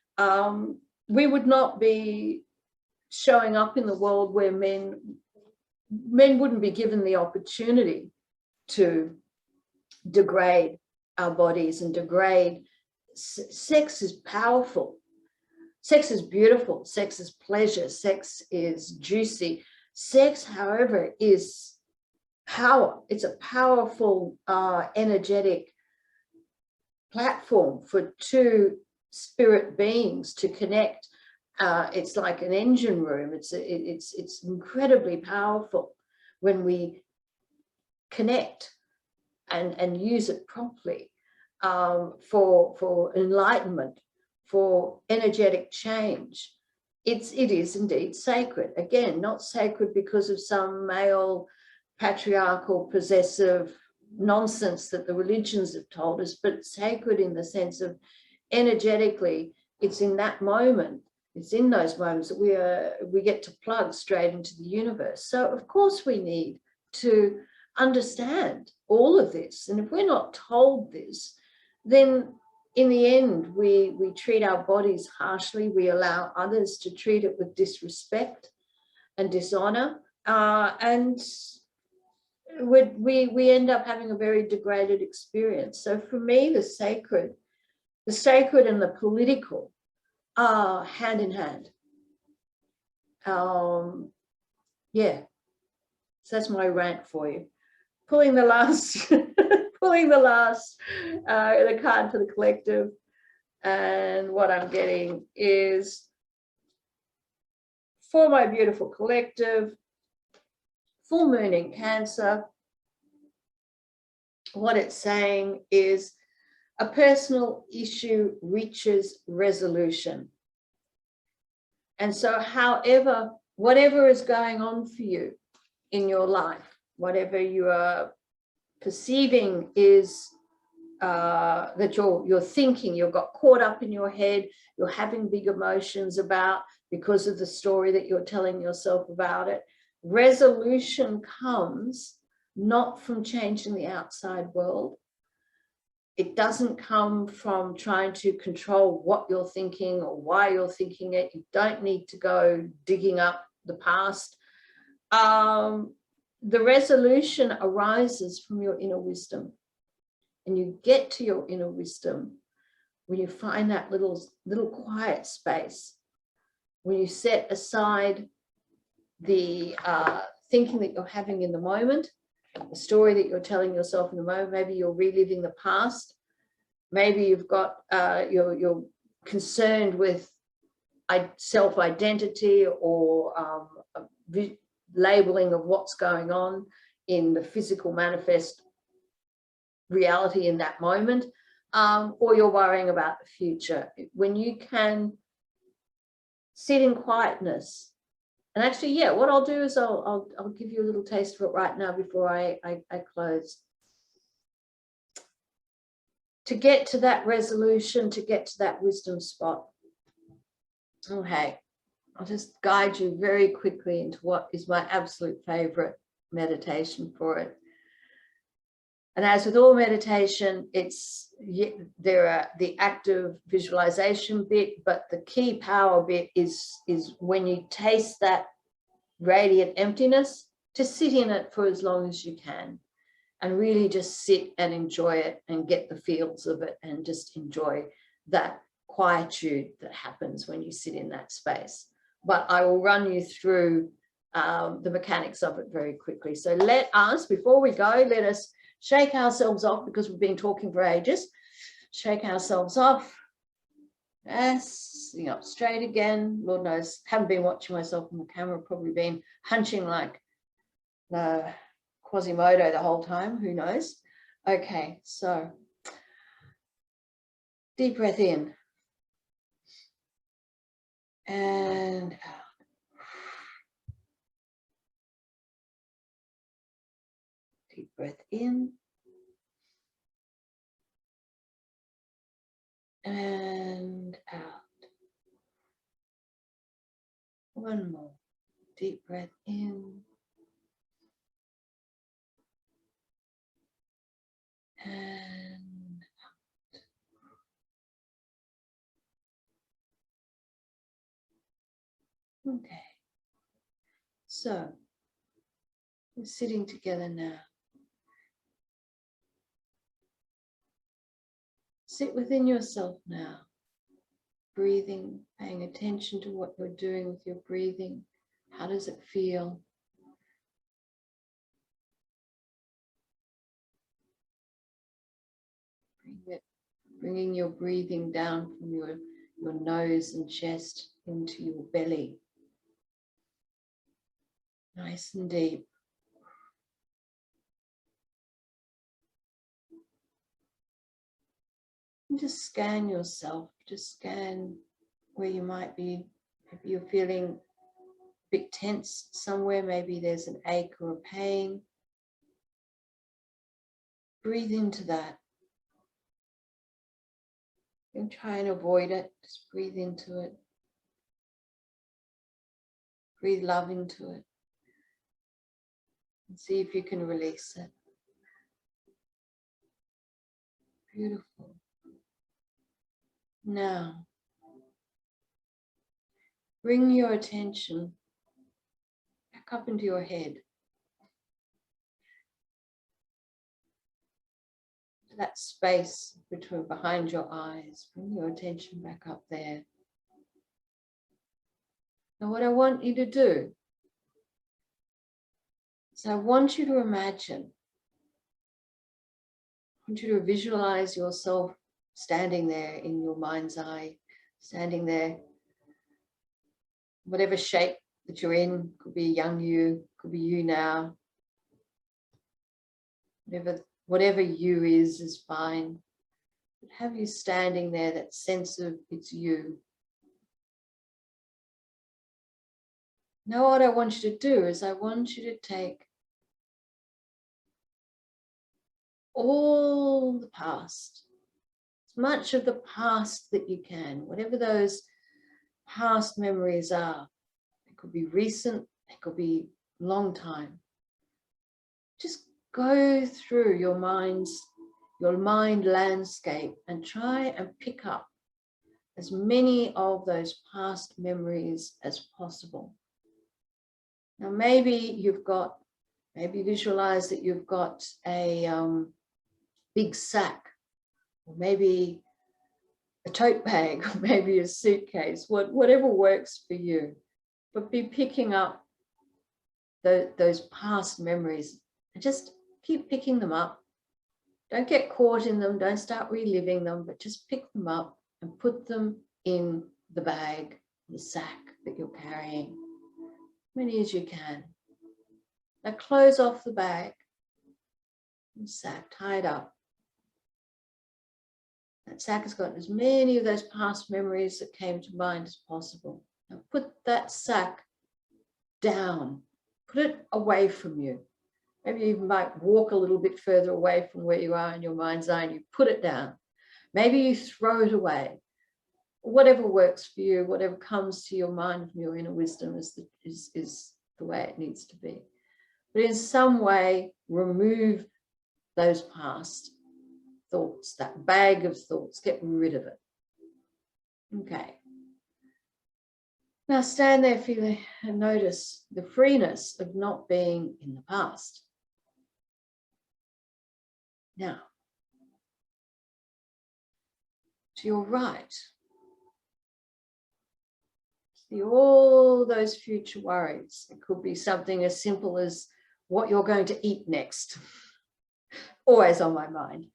showing up in the world where men wouldn't be given the opportunity to degrade our bodies and degrade. Sex is powerful. Sex is beautiful. Sex is pleasure. Sex is juicy. Sex, however, is power. It's a powerful, energetic platform for two spirit beings to connect. It's like an engine room. It's incredibly powerful when we connect and use it properly, for enlightenment, for energetic change. It is indeed sacred. Again, not sacred because of some male patriarchal possessive nonsense that the religions have told us, but sacred in the sense of energetically, it's in that moment, it's in those moments that we get to plug straight into the universe. So of course we need to understand all of this, and if we're not told this, then in the end we treat our bodies harshly. We allow others to treat it with disrespect and dishonor, and we end up having a very degraded experience. So for me, the sacred and the political are hand in hand. Yeah, so that's my rant for you. Pulling the last the card for the collective, and what I'm getting is, for my beautiful collective, full moon in Cancer. What it's saying is a personal issue reaches resolution. And so whatever is going on for you in your life, whatever you are perceiving is that you're thinking, you've got caught up in your head, you're having big emotions about because of the story that you're telling yourself about it. Resolution comes not from changing the outside world. It doesn't come from trying to control what you're thinking or why you're thinking it. You don't need to go digging up the past. The resolution arises from your inner wisdom. And you get to your inner wisdom when you find that little quiet space, when you set aside the thinking that you're having in the moment, the story that you're telling yourself in the moment. Maybe you're reliving the past. Maybe you've got you're concerned with self-identity or labeling of what's going on in the physical manifest reality in that moment, or you're worrying about the future. When you can sit in quietness, and actually, yeah, what I'll do is I'll give you a little taste of it right now before I close. To get to that resolution, to get to that wisdom spot. Okay, I'll just guide you very quickly into what is my absolute favorite meditation for it. And as with all meditation, there are the active visualization bit, but the key power bit is when you taste that radiant emptiness, to sit in it for as long as you can and really just sit and enjoy it and get the feels of it and just enjoy that quietude that happens when you sit in that space. But I will run you through the mechanics of it very quickly. So before we go, let us shake ourselves off, because we've been talking for ages. Shake ourselves off. Yes, sitting up straight again. Lord knows, haven't been watching myself on the camera, probably been hunching like Quasimodo the whole time, who knows. Okay, so deep breath in and out. Deep breath in and out. One more. Deep breath in and out. Okay. So, we're sitting together now. Sit within yourself now, breathing, paying attention to what you're doing with your breathing. How does it feel? Bringing your breathing down from your nose and chest into your belly. Nice and deep. And just scan yourself. Just scan where you might be. Maybe you're feeling a bit tense somewhere. Maybe there's an ache or a pain. Breathe into that. Don't try and avoid it. Just breathe into it. Breathe love into it. And see if you can release it. Beautiful. Now, bring your attention back up into your head. To that space behind your eyes. Bring your attention back up there. Now what I want you to do is I want you to imagine, I want you to visualize yourself standing there in your mind's eye, standing there, whatever shape that you're in, could be a young you, could be you now, whatever you is fine. But have you standing there, that sense of it's you. Now what I want you to do is I want you to take all the past, as much of the past that you can, whatever those past memories are. It could be recent, it could be long time. Just go through your mind landscape and try and pick up as many of those past memories as possible. Now maybe visualize that you've got a big sack, or maybe a tote bag, or maybe a suitcase, whatever works for you. But be picking up those past memories and just keep picking them up. Don't get caught in them, don't start reliving them, but just pick them up and put them in the bag, the sack that you're carrying. Many as you can. Now close off the bag and sack, tie it up. That sack has got as many of those past memories that came to mind as possible. Now put that sack down, put it away from you. Maybe you might walk a little bit further away from where you are in your mind's eye and you put it down. Maybe you throw it away. Whatever works for you, whatever comes to your mind from your inner wisdom is the way it needs to be. But in some way, remove those past thoughts, that bag of thoughts, get rid of it. Okay. Now stand there feeling and notice the freeness of not being in the past. Now, to your right, see all those future worries. It could be something as simple as what you're going to eat next. Always on my mind.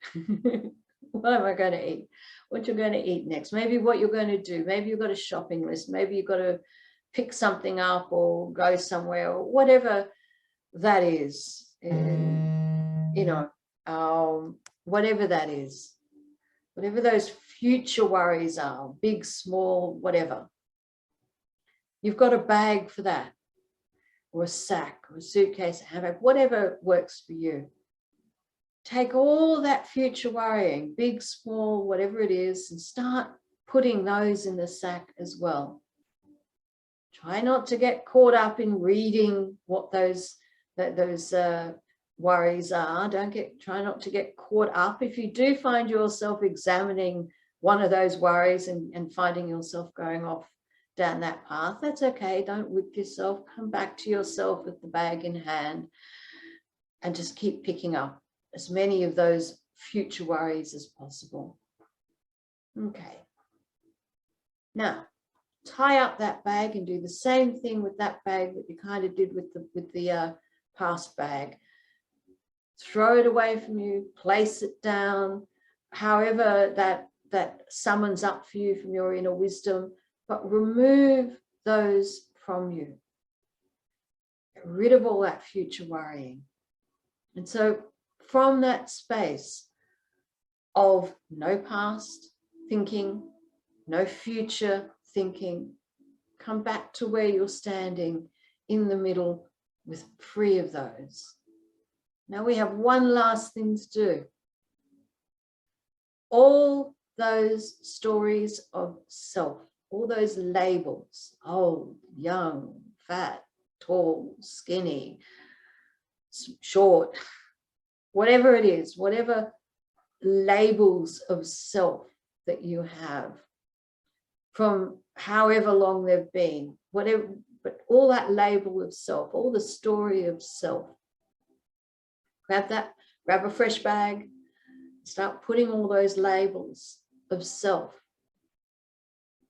What am I going to eat? What you're going to eat next? Maybe what you're going to do. Maybe you've got a shopping list. Maybe you've got to pick something up or go somewhere, or whatever that is. Whatever that is. Whatever those future worries are, big, small, whatever. You've got a bag for that, or a sack, or a suitcase, a handbag, whatever works for you. Take all that future worrying, big, small, whatever it is, and start putting those in the sack as well. Try not to get caught up in reading what those worries are. Try not to get caught up. If you do find yourself examining one of those worries and finding yourself going off down that path. That's okay. Don't whip yourself. Come back to yourself with the bag in hand and just keep picking up as many of those future worries as possible. Okay. Now, tie up that bag and do the same thing with that bag that you kind of did with the past bag. Throw it away from you, place it down, however that summons up for you from your inner wisdom, but remove those from you. Get rid of all that future worrying. And so from that space of no past thinking, no future thinking, come back to where you're standing in the middle with free of those. Now we have one last thing to do. All those stories of self, all those labels, old, young, fat, tall, skinny, short, whatever it is, whatever labels of self that you have from however long they've been, whatever, but all that label of self, all the story of self, grab a fresh bag, start putting all those labels of self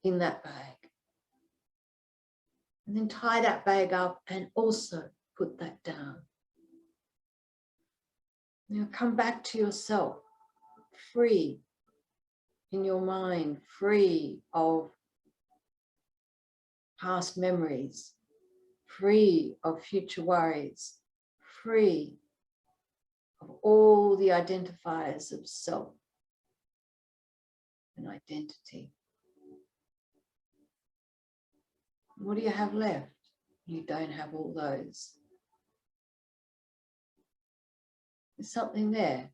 in that bag. And then tie that bag up and also put that down. Now come back to yourself, free in your mind, free of past memories, free of future worries, free of all the identifiers of self and identity. What do you have left? You don't have all those. There's something there.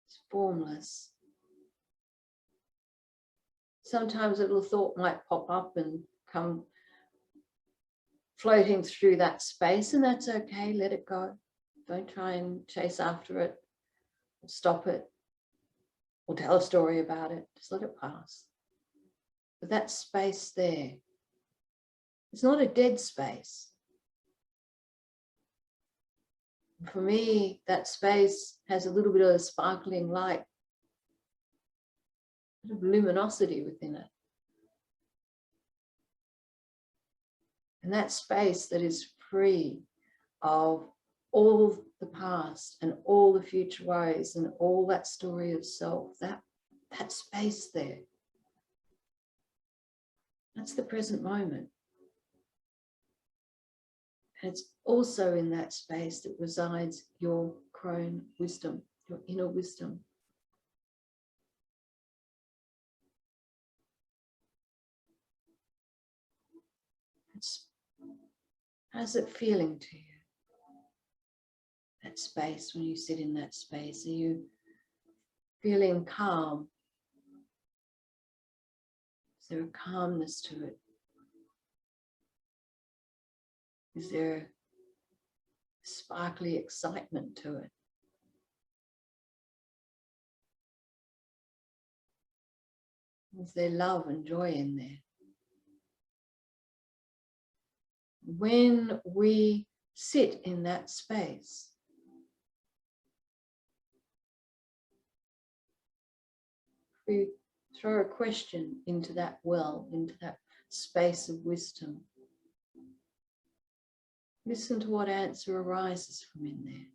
It's formless. Sometimes a little thought might pop up and come floating through that space, and that's okay. Let it go. Don't try and chase after it, or stop it, or tell a story about it. Just let it pass. But that space there, it's not a dead space. For me, that space has a little bit of sparkling light, a bit of luminosity within it. And that space that is free of all the past and all the future worries and all that story of self, that space there, that's the present moment. And it's also in that space that resides your Crone wisdom, your inner wisdom. How's it feeling to you? That space, when you sit in that space, are you feeling calm? Is there a calmness to it? Is there sparkly excitement to it? Is there love and joy in there? When we sit in that space, we throw a question into that well, into that space of wisdom. Listen to what answer arises from in there.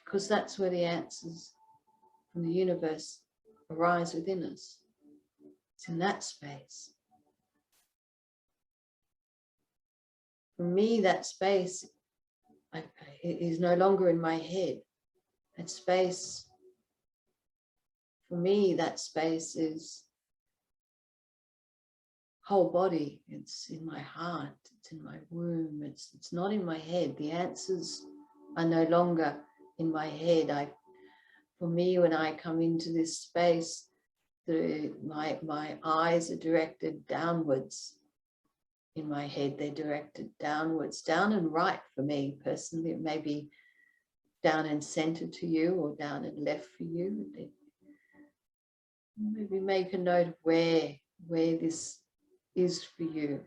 Because that's where the answers from the universe arise within us. It's in that space. For me, that space is no longer in my head. That space, for me, that space is whole body. It's in my heart. It's in my womb. It's not in my head. The answers are no longer in my head. For me, when I come into this space, my eyes are directed downwards. In my head, they're directed downwards, down and right for me personally. It may be down and centered to you or down and left for you. Maybe make a note of where this is for you,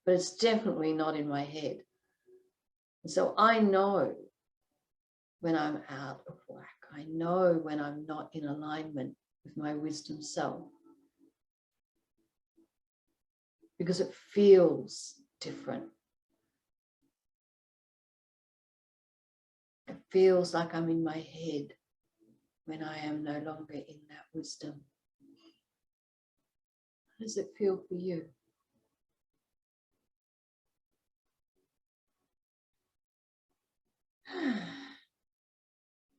but it's definitely not in my head. And so I know when I'm out of whack. I know when I'm not in alignment with my wisdom self, because it feels different. It feels like I'm in my head when I am no longer in that wisdom. How does it feel for you?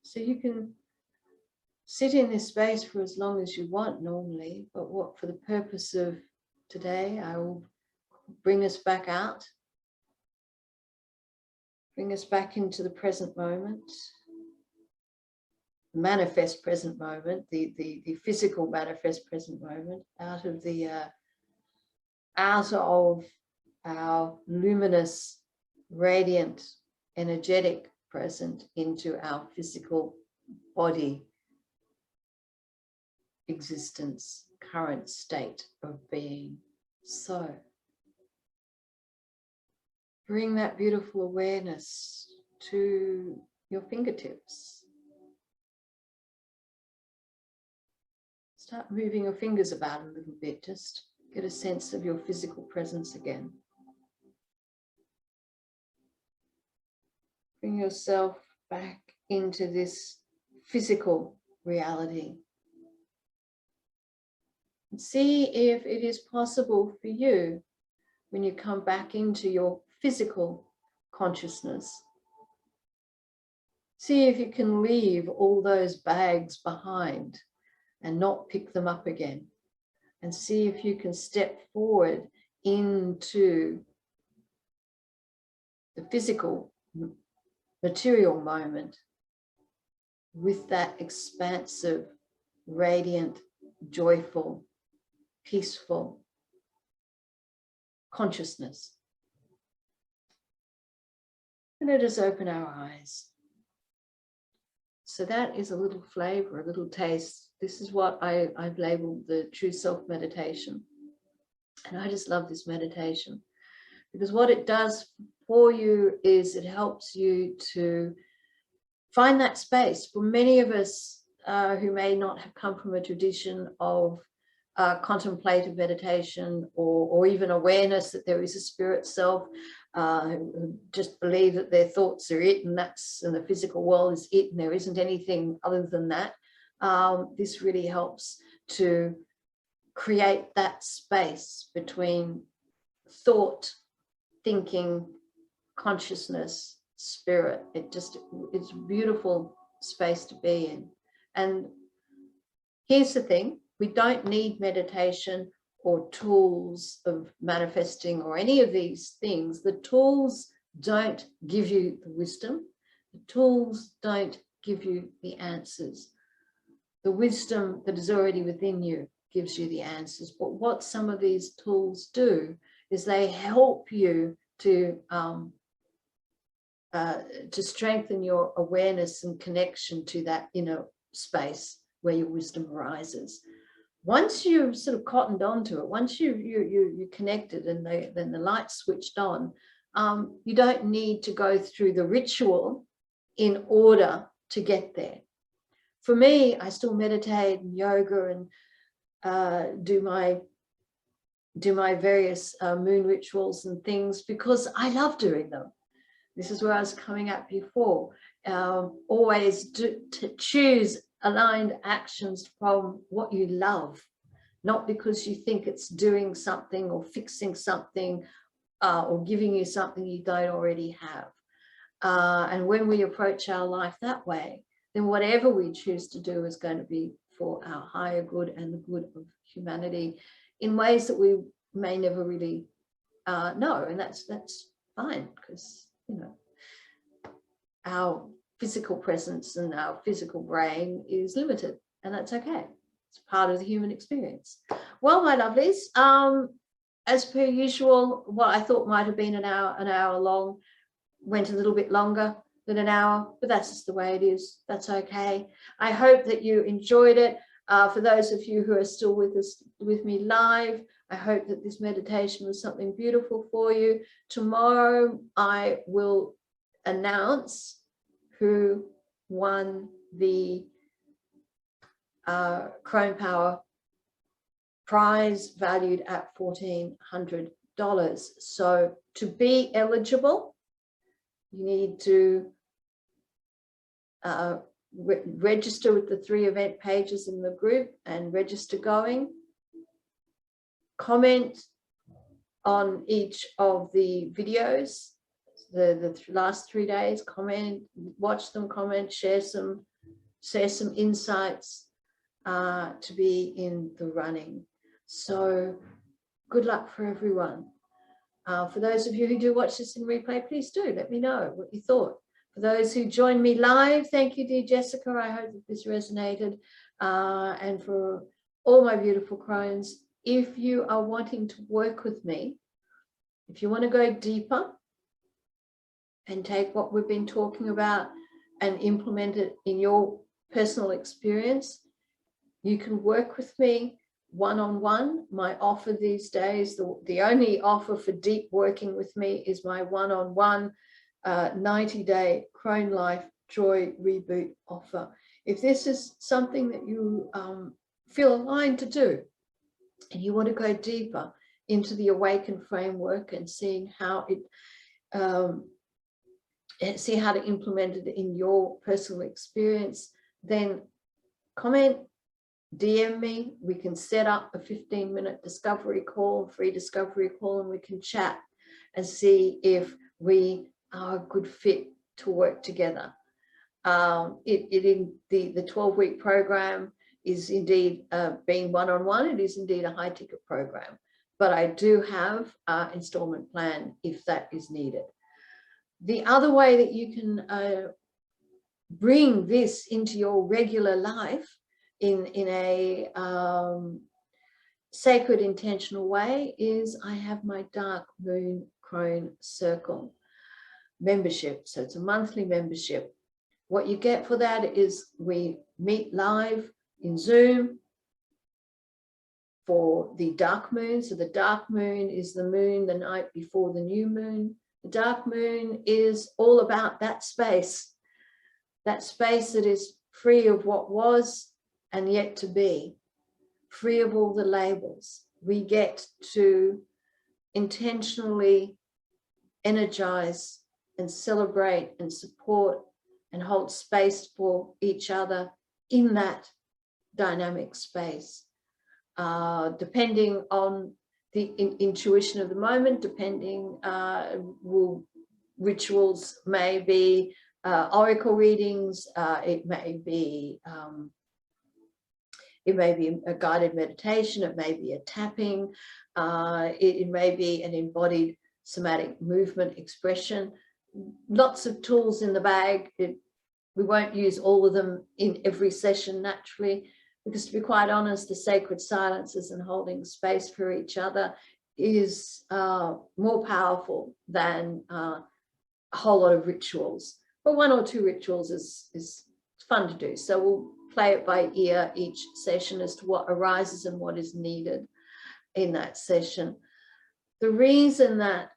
So you can sit in this space for as long as you want normally, but what, for the purpose of today, I will bring us back out, bring us back into the present moment, manifest present moment, the physical manifest present moment, out of our luminous, radiant, energetic present into our physical body existence, current state of being. So bring that beautiful awareness to your fingertips. Start moving your fingers about a little bit, just get a sense of your physical presence again. Bring yourself back into this physical reality. And see if it is possible for you, when you come back into your physical consciousness, see if you can leave all those bags behind and not pick them up again. And see if you can step forward into the physical, material moment with that expansive, radiant, joyful, peaceful consciousness. And let us open our eyes. So that is a little flavor, a little taste. This is what I've labeled the true self meditation. And I just love this meditation, because what it does for you is it helps you to find that space. For many of us who may not have come from a tradition of contemplative meditation or even awareness that there is a spirit self, who just believe that their thoughts are it, and the physical world is it, and there isn't anything other than that. This really helps to create that space between thought, thinking, consciousness, spirit. It's a beautiful space to be in. And here's the thing, we don't need meditation or tools of manifesting or any of these things. The tools don't give you the wisdom. The tools don't give you the answers. The wisdom that is already within you gives you the answers. But what some of these tools do is they help you to strengthen your awareness and connection to that inner space where your wisdom arises. Once you've sort of cottoned onto it, once you connected and then the light switched on, you don't need to go through the ritual in order to get there. For me, I still meditate and yoga and do my various moon rituals and things because I love doing them. This is where I was coming at before. Always to choose aligned actions from what you love, not because you think it's doing something or fixing something or giving you something you don't already have. And when we approach our life that way, then whatever we choose to do is going to be for our higher good and the good of humanity in ways that we may never really know. And that's fine, because, you know, our physical presence and our physical brain is limited, and that's okay. It's part of the human experience. Well, my lovelies, as per usual, what I thought might have been an hour long went a little bit longer than an hour, but that's just the way it is. That's okay. I hope that you enjoyed it. For those of you who are still with me live, I hope that this meditation was something beautiful for you. Tomorrow, I will announce who won the Crone Power prize valued at $1,400. So to be eligible, you need to register with the 3 event pages in the group and register going. Comment on each of the videos, the last 3 days, comment, watch them, comment, share some insights to be in the running. So good luck for everyone. For those of you who do watch this in replay, please do let me know what you thought. For those who joined me live, thank you, dear Jessica. I hope that this resonated. And for all my beautiful Crones, if you are wanting to work with me, if you want to go deeper and take what we've been talking about and implement it in your personal experience, you can work with me one-on-one. My offer these days, the only offer for deep working with me is my one-on-one 90-day Crone Life Joy Reboot offer. If this is something that you feel aligned to do, and you want to go deeper into the AWAKEN framework and seeing how it, see how to implement it in your personal experience, then comment, DM me. We can set up a 15-minute discovery call, free discovery call, and we can chat and see if we are a good fit to work together. The 12-week program is indeed being one-on-one. It is indeed a high-ticket program, but I do have an installment plan if that is needed. The other way that you can bring this into your regular life in a sacred, intentional way is I have my Dark Moon Crone Circle membership. So it's a monthly membership. What you get for that is we meet live in Zoom for the dark moon. So the dark moon is the moon the night before the new moon. The dark moon is all about that space that is free of what was and yet to be, free of all the labels. We get to intentionally energize and celebrate and support and hold space for each other in that dynamic space. Depending on the intuition of the moment, rituals may be oracle readings, it may be a guided meditation, it may be a tapping, it may be an embodied somatic movement expression. Lots of tools in the bag. We won't use all of them in every session naturally, because to be quite honest, the sacred silences and holding space for each other is more powerful than a whole lot of rituals. But 1 or 2 rituals is fun to do. So we'll play it by ear each session as to what arises and what is needed in that session. The reason that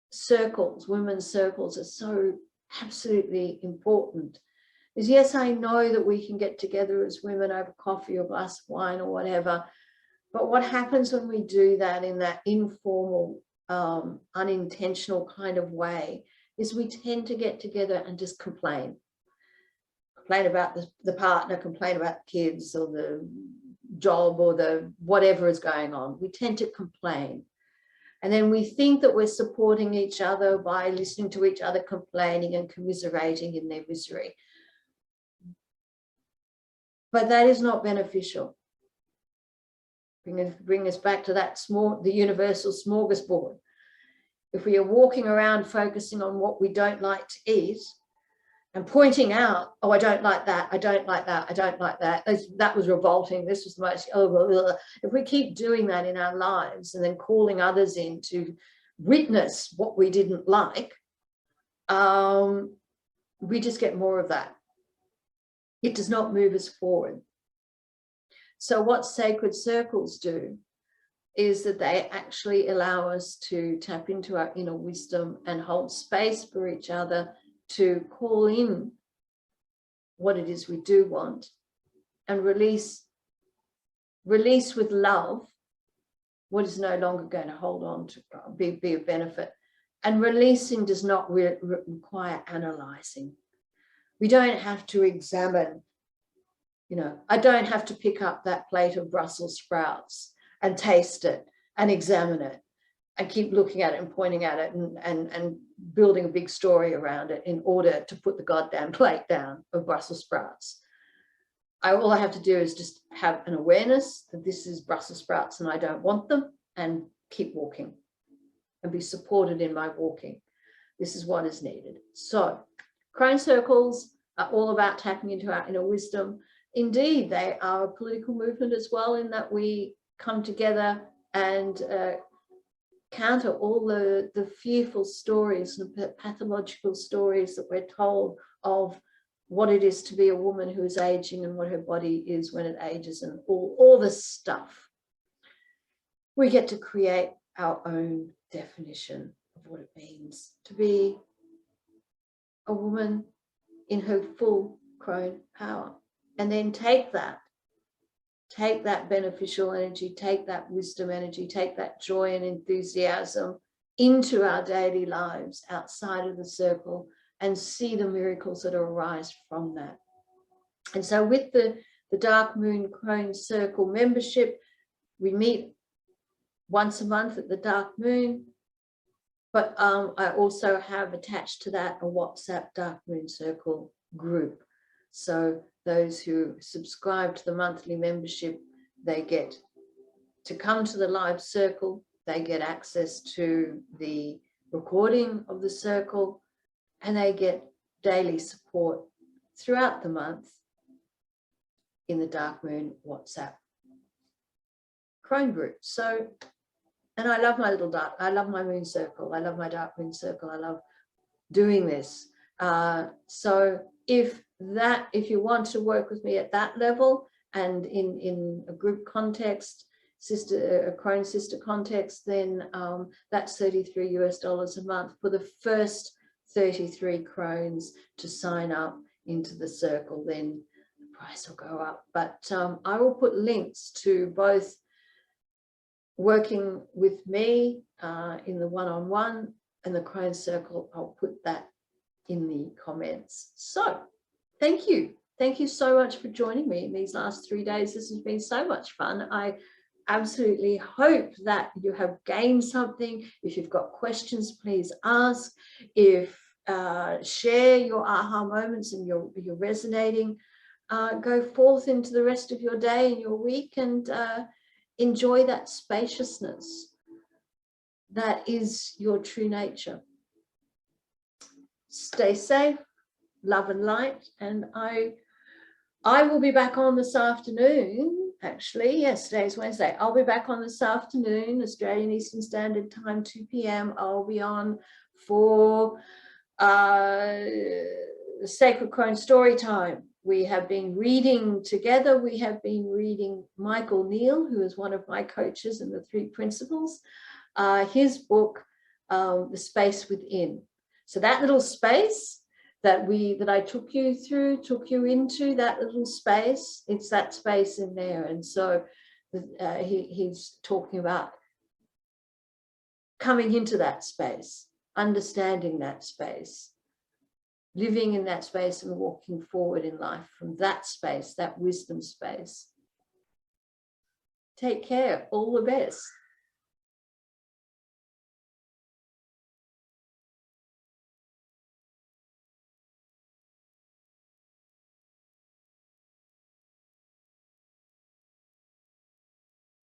circles, women's circles, are so absolutely important is, yes, I know that we can get together as women over coffee or a glass of wine or whatever, but what happens when we do that in that informal, unintentional kind of way is we tend to get together and just complain about the partner, complain about the kids or the job or the whatever is going on. We tend to complain. And then we think that we're supporting each other by listening to each other complaining and commiserating in their misery. But that is not beneficial. Bring us back to that the universal smorgasbord. If we are walking around focusing on what we don't like to eat and pointing out, oh, I don't like that, I don't like that, I don't like that, that was revolting, this was much, oh, blah, blah. If we keep doing that in our lives and then calling others in to witness what we didn't like, we just get more of that. It does not move us forward. So what sacred circles do is that they actually allow us to tap into our inner wisdom and hold space for each other to call in what it is we do want, and release with love what is no longer going to hold on to be of benefit. And releasing does not require analyzing. We don't have to examine, you know, I don't have to pick up that plate of Brussels sprouts and taste it and examine it and keep looking at it and pointing at it and building a big story around it in order to put the goddamn plate down of Brussels sprouts. All I have to do is just have an awareness that this is Brussels sprouts and I don't want them, and keep walking and be supported in my walking. This is what is needed. So Crone circles are all about tapping into our inner wisdom. Indeed, they are a political movement as well, in that we come together and counter all the fearful stories and pathological stories that we're told of what it is to be a woman who is aging and what her body is when it ages, and all this stuff. We get to create our own definition of what it means to be a woman in her full crone power, and then take that beneficial energy, take that wisdom energy, take that joy and enthusiasm into our daily lives outside of the circle, and see the miracles that arise from that. And so with the Dark Moon Crone Circle membership, we meet once a month at the Dark Moon, but I also have attached to that a WhatsApp Dark Moon Circle group. So those who subscribe to the monthly membership, they get to come to the live circle, they get access to the recording of the circle, and they get daily support throughout the month in the Dark Moon WhatsApp Crone group. So, and I love my I love my moon circle. I love my Dark Moon Circle. I love doing this. So if you want to work with me at that level and in a group context, a Crone sister context, then that's $33 US a month for the first 33 crones to sign up into the circle. Then the price will go up. But I will put links to both working with me in the one-on-one and the Crone circle. I'll put that in the comments. So thank you so much for joining me in these last 3 days. This has been so much fun. I absolutely hope that you have gained something. If you've got questions, please ask. If share your aha moments and you're resonating, go forth into the rest of your day and your week, and enjoy that spaciousness that is your true nature. Stay safe, love and light, and I will be back on this afternoon. Actually, yes, today's Wednesday. I'll be back on this afternoon, Australian Eastern Standard Time, 2 p.m. I'll be on for Sacred Crone Story Time. We have been reading together. We have been reading Michael Neal, who is one of my coaches in the 3 Principles, his book, The Space Within. So that little space that I took you into, that little space, it's that space in there. And so he's talking about coming into that space, understanding that space, living in that space and walking forward in life from that space, that wisdom space. Take care. All the best.